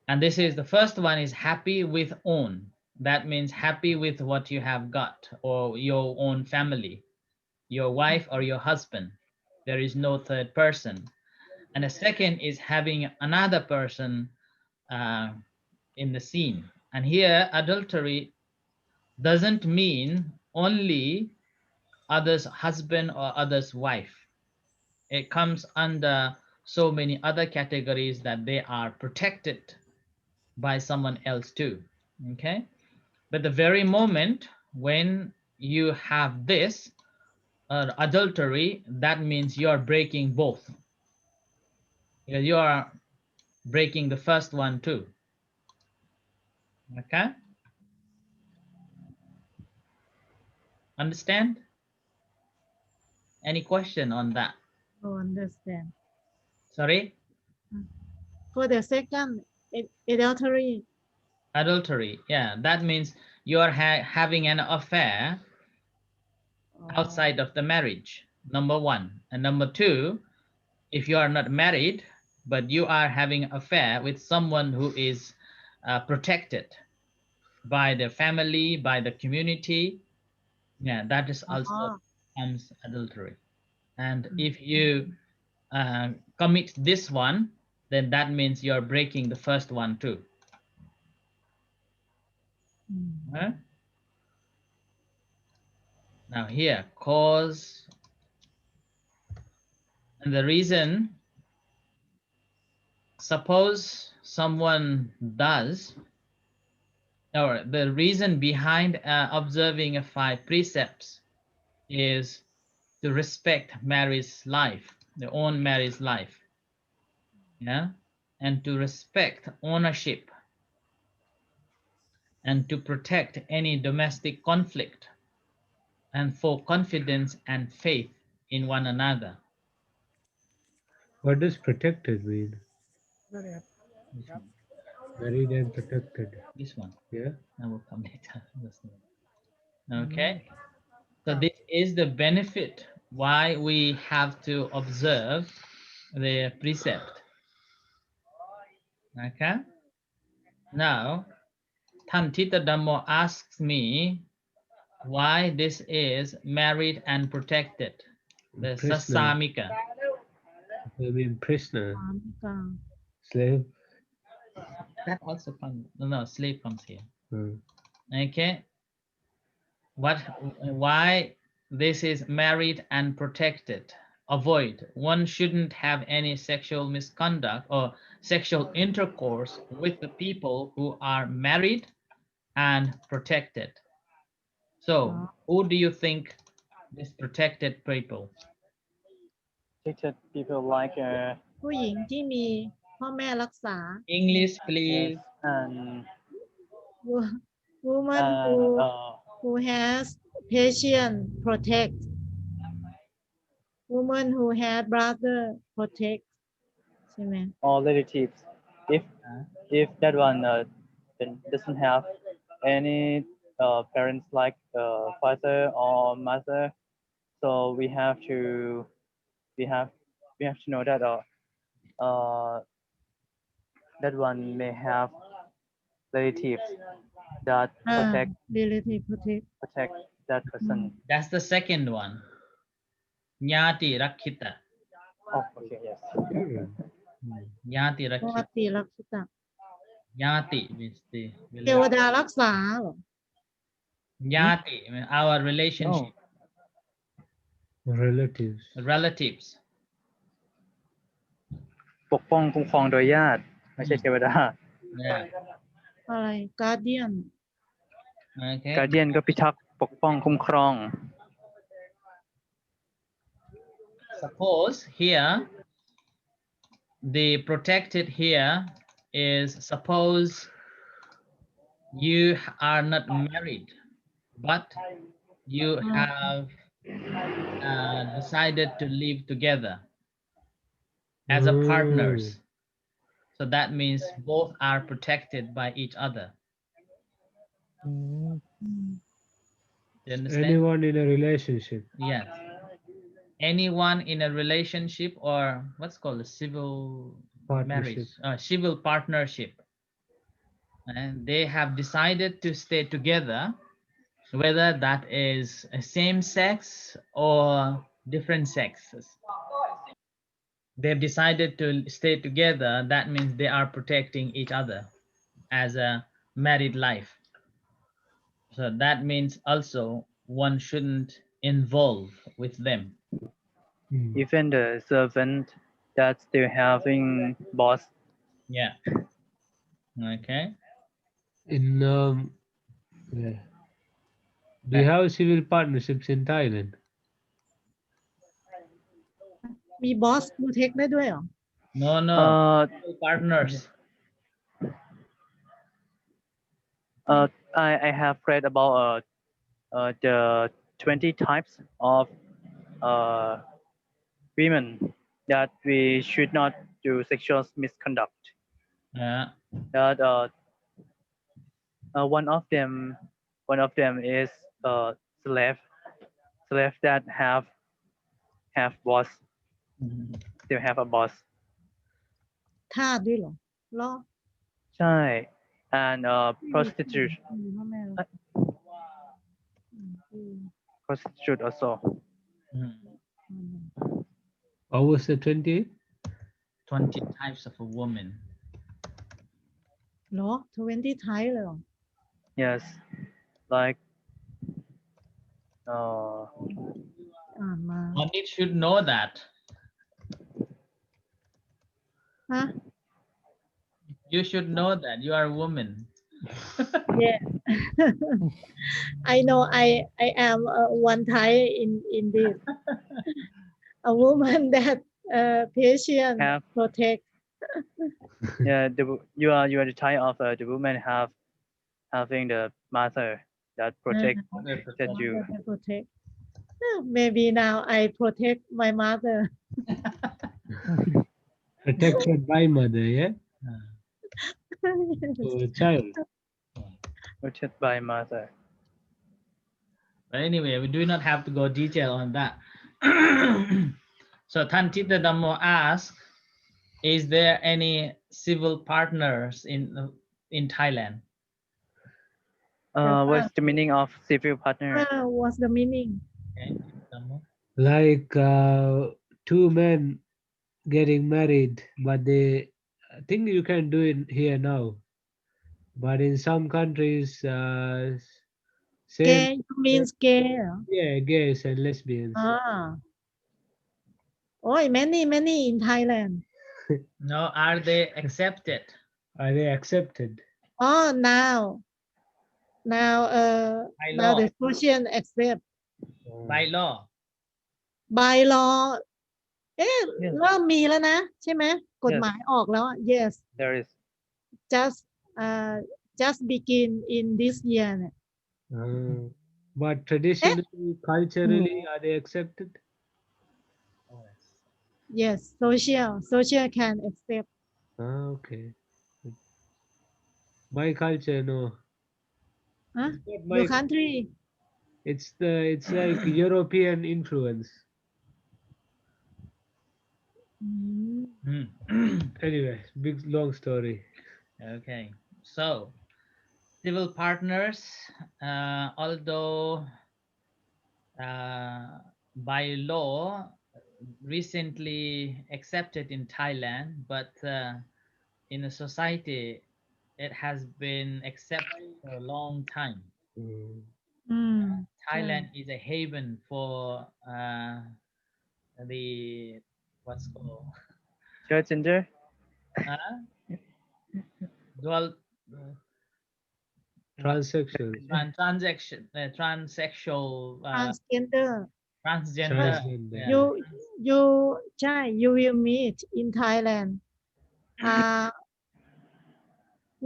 And this is the first one is happy with own. That means happy with what you have got or your own family, your wife or your husband. There is no third person. And the second is having another person in the scene. And here adultery doesn't mean only others' husband or others' wife. It comes under so many other categories that they are protected by someone else too. Okay, but the very moment when you have this adultery, that means you are breaking both. You are breaking the first one too. Okay, understand? Any question on that? don't understand Sorry? for the second adultery Adultery, yeah, that means you are having an affair outside of the marriage. number one. And number two, if you are not married, but you are having an affair with someone who is protected by the family, by the community, yeah, that is อ๋อ also comes adultery. And if you commit this one, then that means you're breaking the first one too. อืม Huh? Now here, cause and the reason, suppose someone does, or the reason behind observing 5 precepts is to respect Mary's life, their own Mary's life, yeah, and to respect ownership, and to protect any domestic conflict, and for confidence and faith in one another. What does protected mean? นั่นแหละ This one. Married and protected. This one. Yeah. I will come later. Okay. So this is the benefit why we have to observe the precept. Okay. Now, Tantita Dhammo asks me why this is married and protected. The Prisoner. Sasamika. I mean prisoner, ตามกลาง slave. That also comes. No, slave comes here. Hmm. Okay. Why this is married and protected? Avoid. One shouldn't have any sexual misconduct or sexual intercourse with the people who are married and protected. So, who do you think is protected people? Teacher, people like ผู้หญิงที่มีพ่อแม่รักษา English, please. and woman who has patient protect woman who has brother protect ใช่ไหม all relatives. If that one doesn't have any parents like father or mother, so we have to know that that one may have relatives that อ่า protect relative protect that person. That's the second one. Nyati Rakhita. Oh, okay, yes. Nyati ปก Rakhita. ติรักษา Nyati means the เทวดารักษาเหรอ Nyati, our relationship, Relatives. relatives. ปกป้องคุ้มครองโดยญาติไม่ใช่เทวดา Yeah. อะไร guardian Okay. การเดียนก็พิทักษ์ปกป้องคุ้มครอง Suppose here, the protected here is suppose you are not married, but you have decided to live together as a partners. So that means both are protected by each other. อืม You understand? Anyone in a relationship. Yes. Anyone in a relationship or what's called a civil marriage, Partnership. civil partnership, and they have decided to stay together, whether that is a same sex or different sexes. They've decided to stay together. That means they are protecting each other as a married life. So that means also one shouldn't involve with them. Even the servant that still having boss. Yeah. Okay. In yeah. Do you have civil partnerships in Thailand? มี boss protect ได้ด้วยเหรอ No. Partners. I have read about the 20 types of women that we should not do sexual misconduct. Yeah. That one of them is slave that have have boss, Mhm. still have a boss. ทาสด้วยเหรอเหรอ ใช่ and prostitute มีพ่อแม่แล้วอืม prostitute also. Mhm. อืม What was the 20? 20 types of a woman. เหรอ20 ไทยเลยเหรอ Yes, like อ่านมา One need should know that. ฮะ You should know that you are a woman. yeah I know I am one Thai in this a woman that patient have protect yeah you are the type of the woman having the mother that protect that you. mother protect maybe now I protect my mother Protected by mother, yeah? So a child. Protected by mother. But anyway, we do not have to go detail on that. So Tantita Dhammo asks, is there any civil partners in Thailand? What's the meaning of civil partner? what's the meaning Okay, Dhammo. Like two men getting married, but I think you can do it here now. But in some countries, same, gay means gay เหรอ yeah, gays and lesbians. Oh, many in Thailand. No, are they accepted? Are they accepted? Oh, now By now law. the social accept By law. by law เอ๊ะ Yes. เริ่มมีแล้วนะ ใช่ไหมกฎหมายออกแล้วอะ yes There is. just begin in this year เนี่ย But traditionally, culturally, are they accepted? yes social can accept Okay. My culture, no. huh? It's not my your country it's like European influence. Anyway, big long story. Okay, so civil partners, although by law recently accepted in Thailand, but in a society it has been accepted for a long time. Thailand is a haven for the what's called Church gender. dual Transsexual. transsexual transgender transgender. Transgender. Yeah. you ใช่ you will meet in Thailand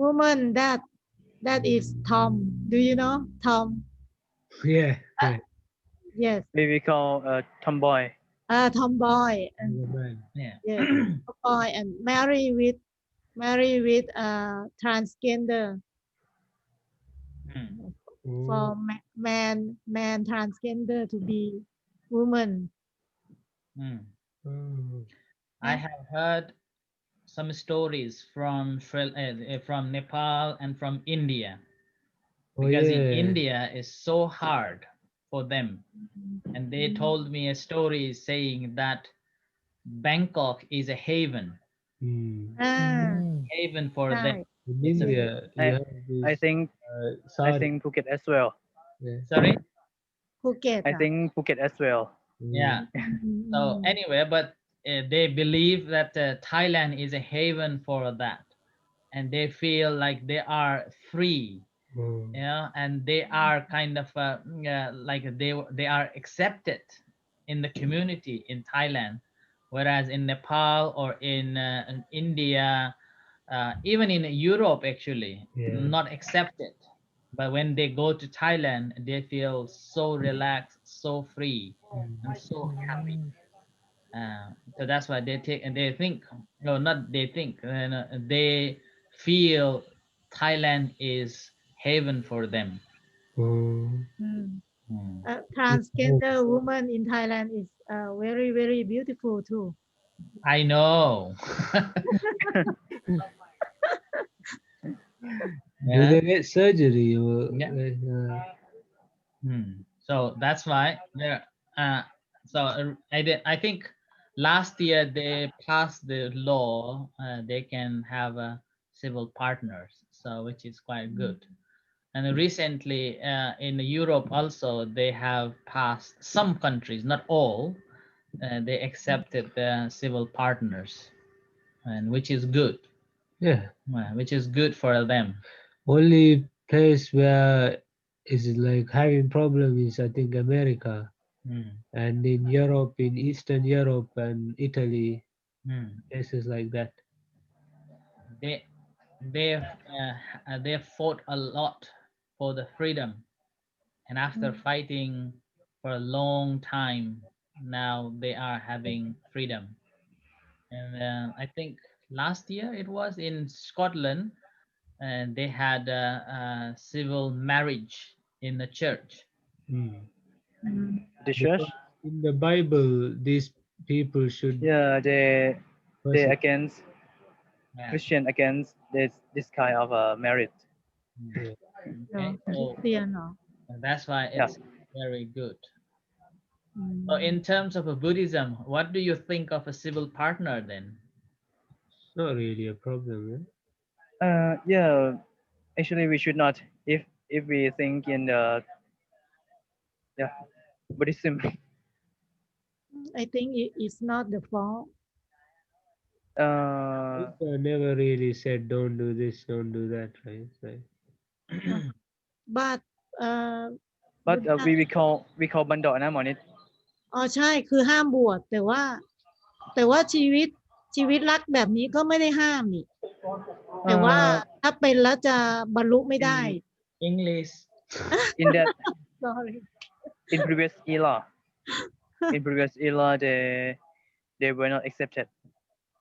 woman that is Tom do you know Tom Yeah. Yeah. yes We call tomboy. tomboy and Man. Yeah. yes tomboy and marry with transgender for man transgender to be woman I have heard some stories from Nepal and from India, because in India is so hard for them, and they told me a story saying that Bangkok is a haven for them. In India, you have this, I think Phuket as well. Yeah. Sorry. Phuket I think Phuket as well. Yeah. So anyway, but they believe that Thailand is a haven for that, and they feel like they are free, and they are kind of like they are accepted in the community in Thailand, whereas in Nepal or in India, even in Europe actually, not accepted. But when they go to Thailand, they feel so relaxed, so free, and so happy. So that's why they take and they think, no, not they think, they feel Thailand is haven for them. Transgender woman in Thailand is very very beautiful too. I know. Do Yeah. they get surgery or Yeah. So that's why there. So I think last year they passed the law. They can have civil partners, so which is quite good. And recently in Europe also they have passed, some countries, not all, they accepted the civil partners, and which is good. yeah. Which is good for them. Only place where is like having problem is I think America, and in Europe, in Eastern Europe and Italy, places like that. They fought a lot for the freedom, and after fighting for a long time, now they are having freedom. And I think last year it was in Scotland, and they had a civil marriage in the church. The church, Because in the Bible, these people should yeah, they persecute. against Yeah. Christian against this kind of marriage. Yeah. Okay. So Christian เนาะ that's why Yeah. it's very good. So in terms of a Buddhism, what do you think of a civil partner then? It's not really a problem. Yeah, actually we should not, if we think in the Buddhism. I think it's not the fault. Buddha never really said don't do this, don't do that, right? It's like, but but we call บันดานะหมอนิด อ๋อใช่คือห้ามบวชแต่ว่าชีวิตรักแบบนี้ก็ไม่ได้ห้ามนี่แต่ว่าถ้าเป็นแล้วจะบรรลุไม่ได้ English. in that sorry in previous era they were not accepted.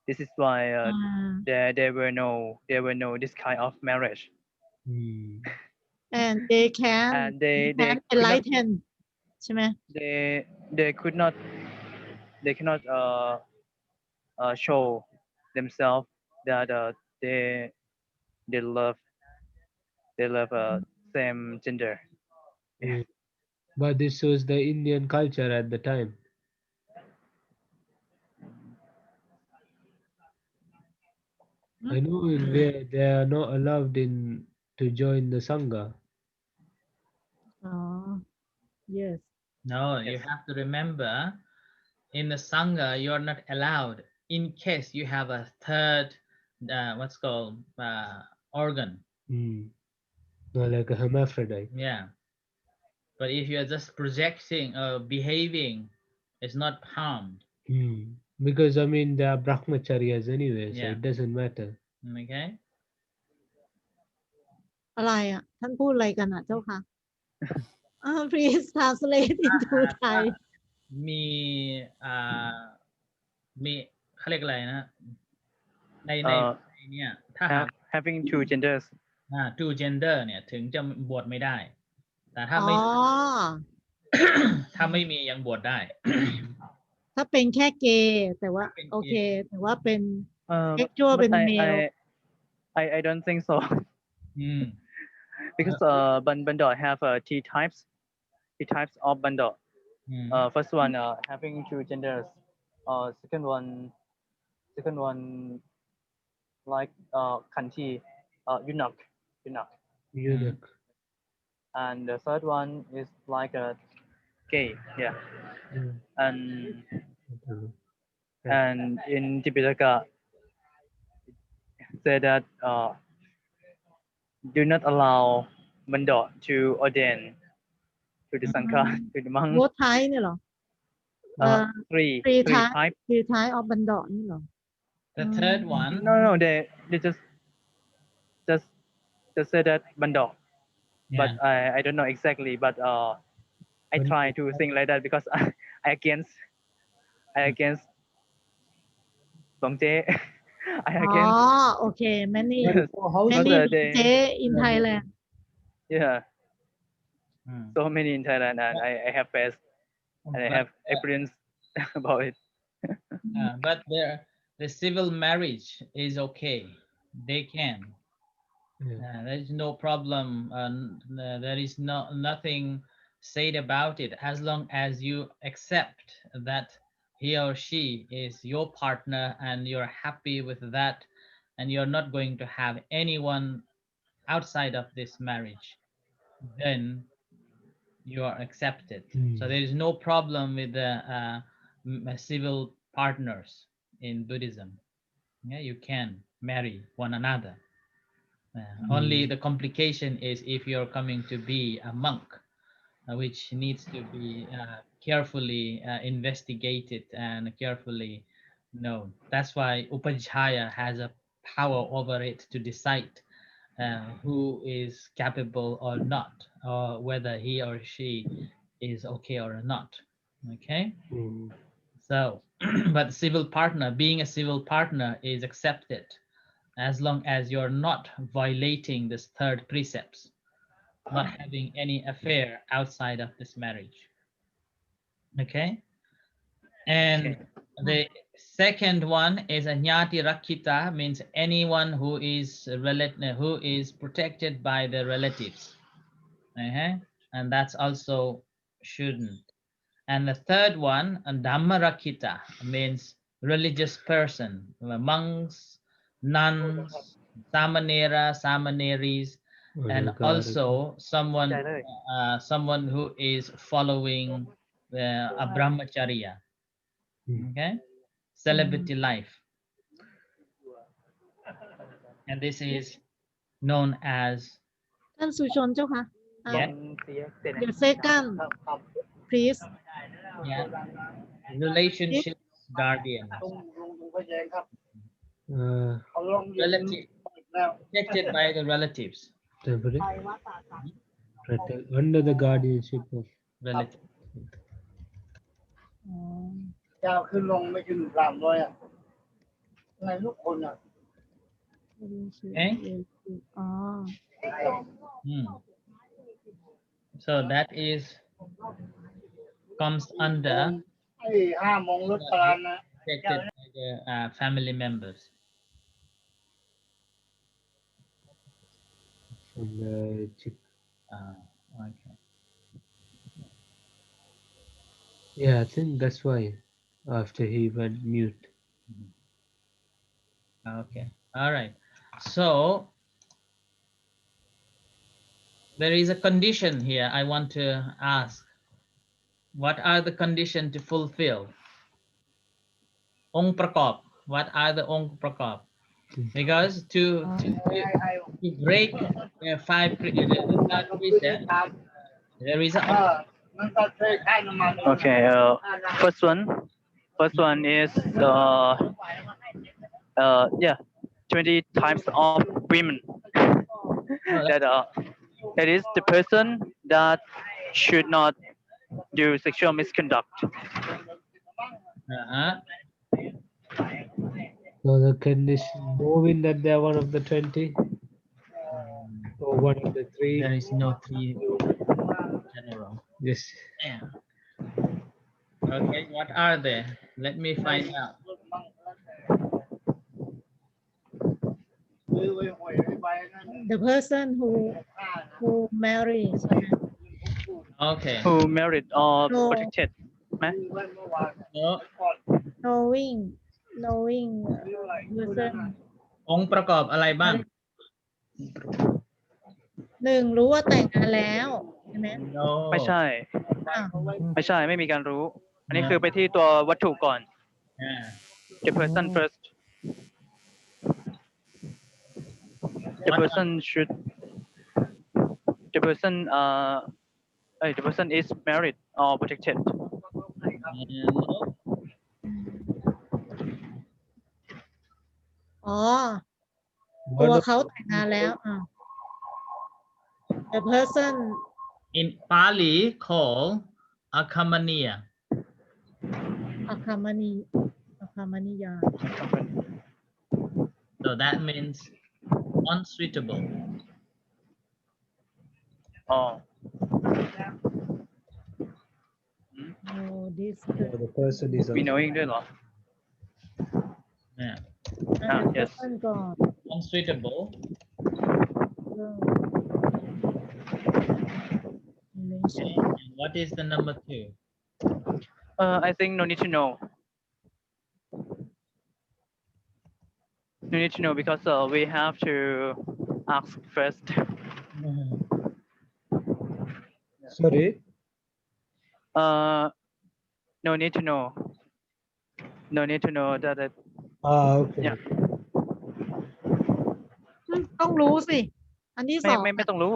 This is why there were no this kind of marriage. and they can And they enlighten ใช่ไหม they cannot show themselves that they love same gender. but this was the Indian culture at the time. I know in where they are not allowed to join the sangha. yes No, you have to remember, in the sangha you're not allowed in case you have a third what's called organ. Not like a hermaphrodite. Yeah, but if you're just projecting or behaving, it's not harmed. Because I mean they are brahmacharyas anyway, so Yeah. it doesn't matter. Okay. อะไรอ่ะท่านพูดอะไรกันอ่ะเจ้าค่ะ please translate into Thai มีเขาเรียกอะไรนะในเนี่ยถ้าหาก having two genders. two gender เนี่ยถึงจะบวชไม่ได้ แต่ถ้า อ๋ ไม่ อ ถ้าไม่มียังบวชได้ ถ้าเป็นแค่เกย์แต่ว่าโอเคแต่ว่าเป็น sexual เป็น male I don't think so. Because Bandar have three types of Bandar. First one having two genders. Second one like Kanti, eunuch. And the third one is like a gay, yeah. And in Tipitaka said that do not allow Bandar to ordain to the Sangha, to the monk. both type เนี่ยเหรอ Three types. three type of บันดานี่เหรอ the third one No, they just say that Bandar. Yeah. But I don't know exactly, but I try to think like that because I against Bangte. I against. โอเค many Yes, How because many they, in Thailand yeah. Mm. so many in Thailand, and I have faced and I But, have experience about it. but the civil marriage is okay. They can. Yeah. There is no problem. There is nothing said about it as long as you accept that he or she is your partner and you're happy with that, and you're not going to have anyone outside of this marriage. Then you are accepted. So there is no problem with the civil partners in Buddhism. Yeah, you can marry one another. Only the complication is if you're coming to be a monk, which needs to be carefully investigated and carefully known. That's why Upajjhaya has a power over it to decide who is capable or not, or whether he or she is okay or not. Okay, so but civil partner, being a civil partner is accepted as long as you're not violating this third precepts, not having any affair outside of this marriage. Okay, and the second one is anyati rakita, means anyone who is who is protected by the relatives. And that's also shouldn't. And the third one, Dhamma rakita, means religious person, monks, nuns, samanera, samaneris, and also someone someone who is following a brahmacharya. Okay, celibacy life, and this is known as ท่านสุชนเจ้าค่ะ yeah, the second please yeah, relationship guardian, relative, protected by the relatives. Under the guardianship of Relative. อ๋อ เจ้าขึ้นลงไม่ถึง300อ่ะไงลูกคนอ่ะ Okay. อ๋อ So that is comes under ไอ้5 โมงรถพลานนะ protected by the family members. from the Okay. yeah, I think that's why after he went mute. Okay. All right. So there is a condition here I want to ask. What are the conditions to fulfill? Ong prakop. What are the ong prakop? Because to break the five the third precept, there is a มันก็เคยค่ายน้ำมัน Okay, first one is yeah, 20 types of women. That is the person that should not do sexual misconduct. So the condition, knowing that they are one of the 20 or one of the 3. There is no 3 general. Yes. Yeah. Okay, what are they? Let me find out. the person who marries Okay. Who married or No. protected? ไหม No. knowing person องค์ประกอบอะไรบ้าง หนึ่งรู้ว่าแต่งงานแล้วใช่ไหม No. ไม่ใช่ อ้าว ไม่ใช่ไม่มีการรู้ อันนี้คือไปที่ตัววัตถุก่อน Yeah. The person first. The person should. The person is married or protected. No. อ๋อตัวเขาแต่งงานแล้วอ่า the person In Pali called akamaniya. อาคามณียา So that means unsuitable. Oh. Oh, this the person is มี knowing ด้วยเหรอ Yeah. yes person ก่อน Unsuitable. relation And what is the number 2? I think no need to know no need to know because we have to ask first Sorry. no need to know no need to know that Okay. Yeah. ต้องรู้สิ อันที่สอง ไม่ต้องรู้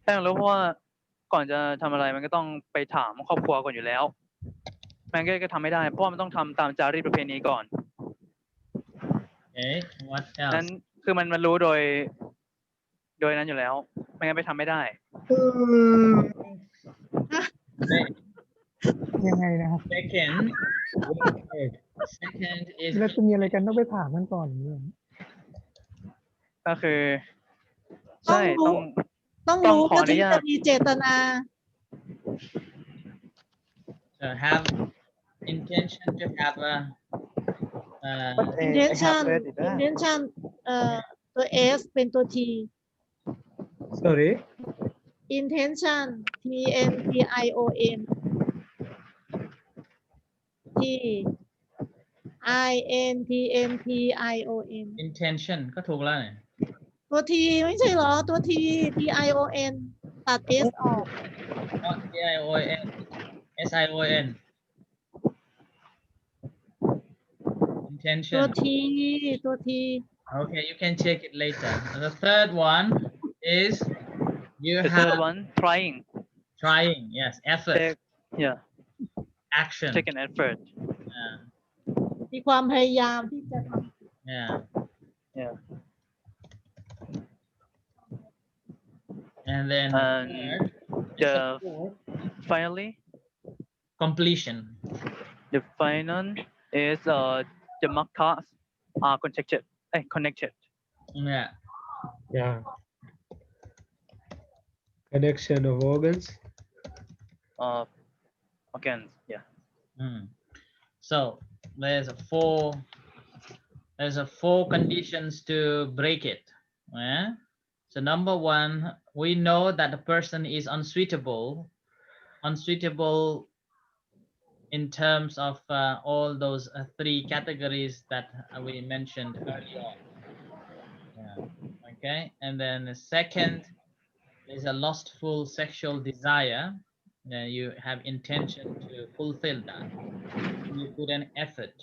ไม่ต้องรู้เพราะว่าก่อนจะทำอะไรมันก็ต้องไปถามครอบครัวก่อนอยู่แล้วมันก็ทำไม่ได้เพราะว่ามันต้องทำตามจารีตประเพณีก่อน Okay. What นั้น else? คือมันรู้โดยนั้นอยู่แล้วไม่งั้นไปทำไม่ได้ ยังไงนะครับ Second. Second is แล้วจะมีอะไรกันต้องไปถามมันก่อนเนี่ย ก็คือ ต้อ ใช่ งรู้ ต้อง ต้องรู้ ขอ ก็ อนุ ถึง ญา จะ ต มีเจตนา have intention to have a intention intention ตัว S เป็นตัว T Sorry. intention T N T I O N T I N T N T I O N intention ก็ถูกแล้วเนี่ย ตัว T ไม่ใช่เหรอ ตัว T T I O N ตัด S ออก T-I-O-N S-I-O-N ตัว intention T ตัว T okay you can check it later and the third one is you the have third one trying trying yes effort take yeah action take an effort yeah มีความพยายามที่จะท yeah yeah and then and third, the finally completion the final is the markers are connected yeah Yeah. Connection of organs. again yeah so there's a four conditions to break it yeah? So number one, we know that the person is unsuitable in terms of all those three categories that we mentioned earlier on. Yeah. Okay, and then the second is a lustful sexual desire. You have intention to fulfill that. You put an effort.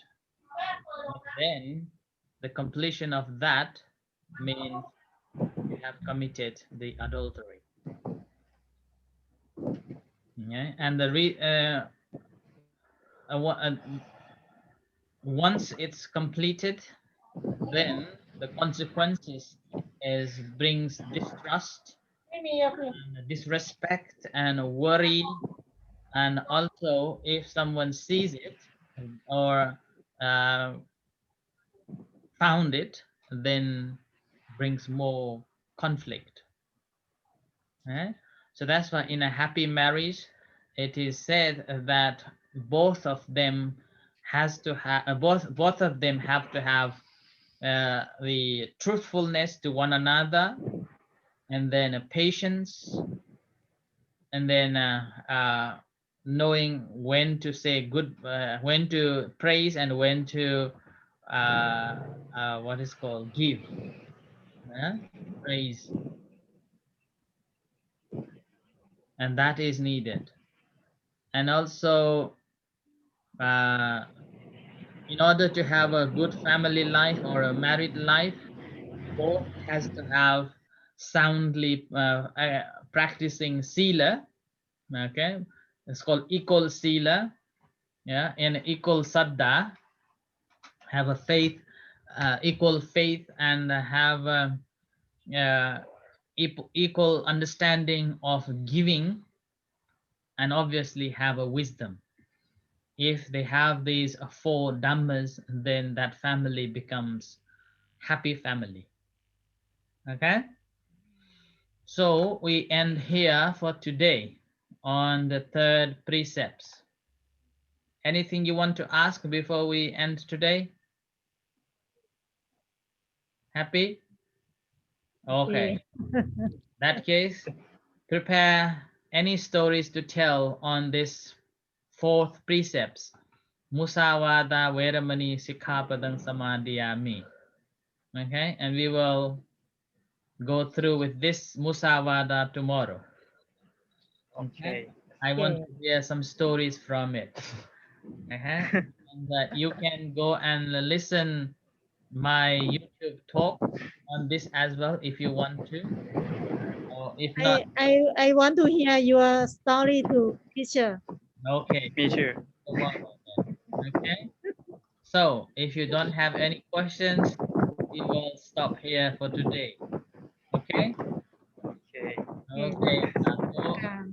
And then the completion of that means you have committed the adultery. Okay, and the once it's completed, then the consequences brings distrust, and disrespect, and worry, and also if someone sees it or found it, then brings more conflict. Okay? So that's why in a happy marriage, it is said that both of them has to have both of them have to have the truthfulness to one another, and then patience, and then knowing when to say good, when to praise, and when to what is called give praise, and that is needed. And also in order to have a good family life or a married life, both has to have soundly practicing sila. Okay, it's called equal sila, yeah, and equal saddha, have a faith, equal faith, and have equal understanding of giving, and obviously have a wisdom. If they have these four dhammas, then that family becomes happy family. Okay, so we end here for today on the third precepts. Anything you want to ask before we end today? Happy? Okay. That case, prepare any stories to tell on this fourth precepts. Musawada Veramani Sikkhapadang Samadhiyami. Okay, and we will go through with this Musawada tomorrow. Okay. I want to hear some stories from it. And you can go and listen my YouTube talk on this as well if you want to. Or if not, I want to hear your story to teacher. okay. Me too. Okay. So if you don't have any questions, we will stop here for today. Okay. Okay. Okay.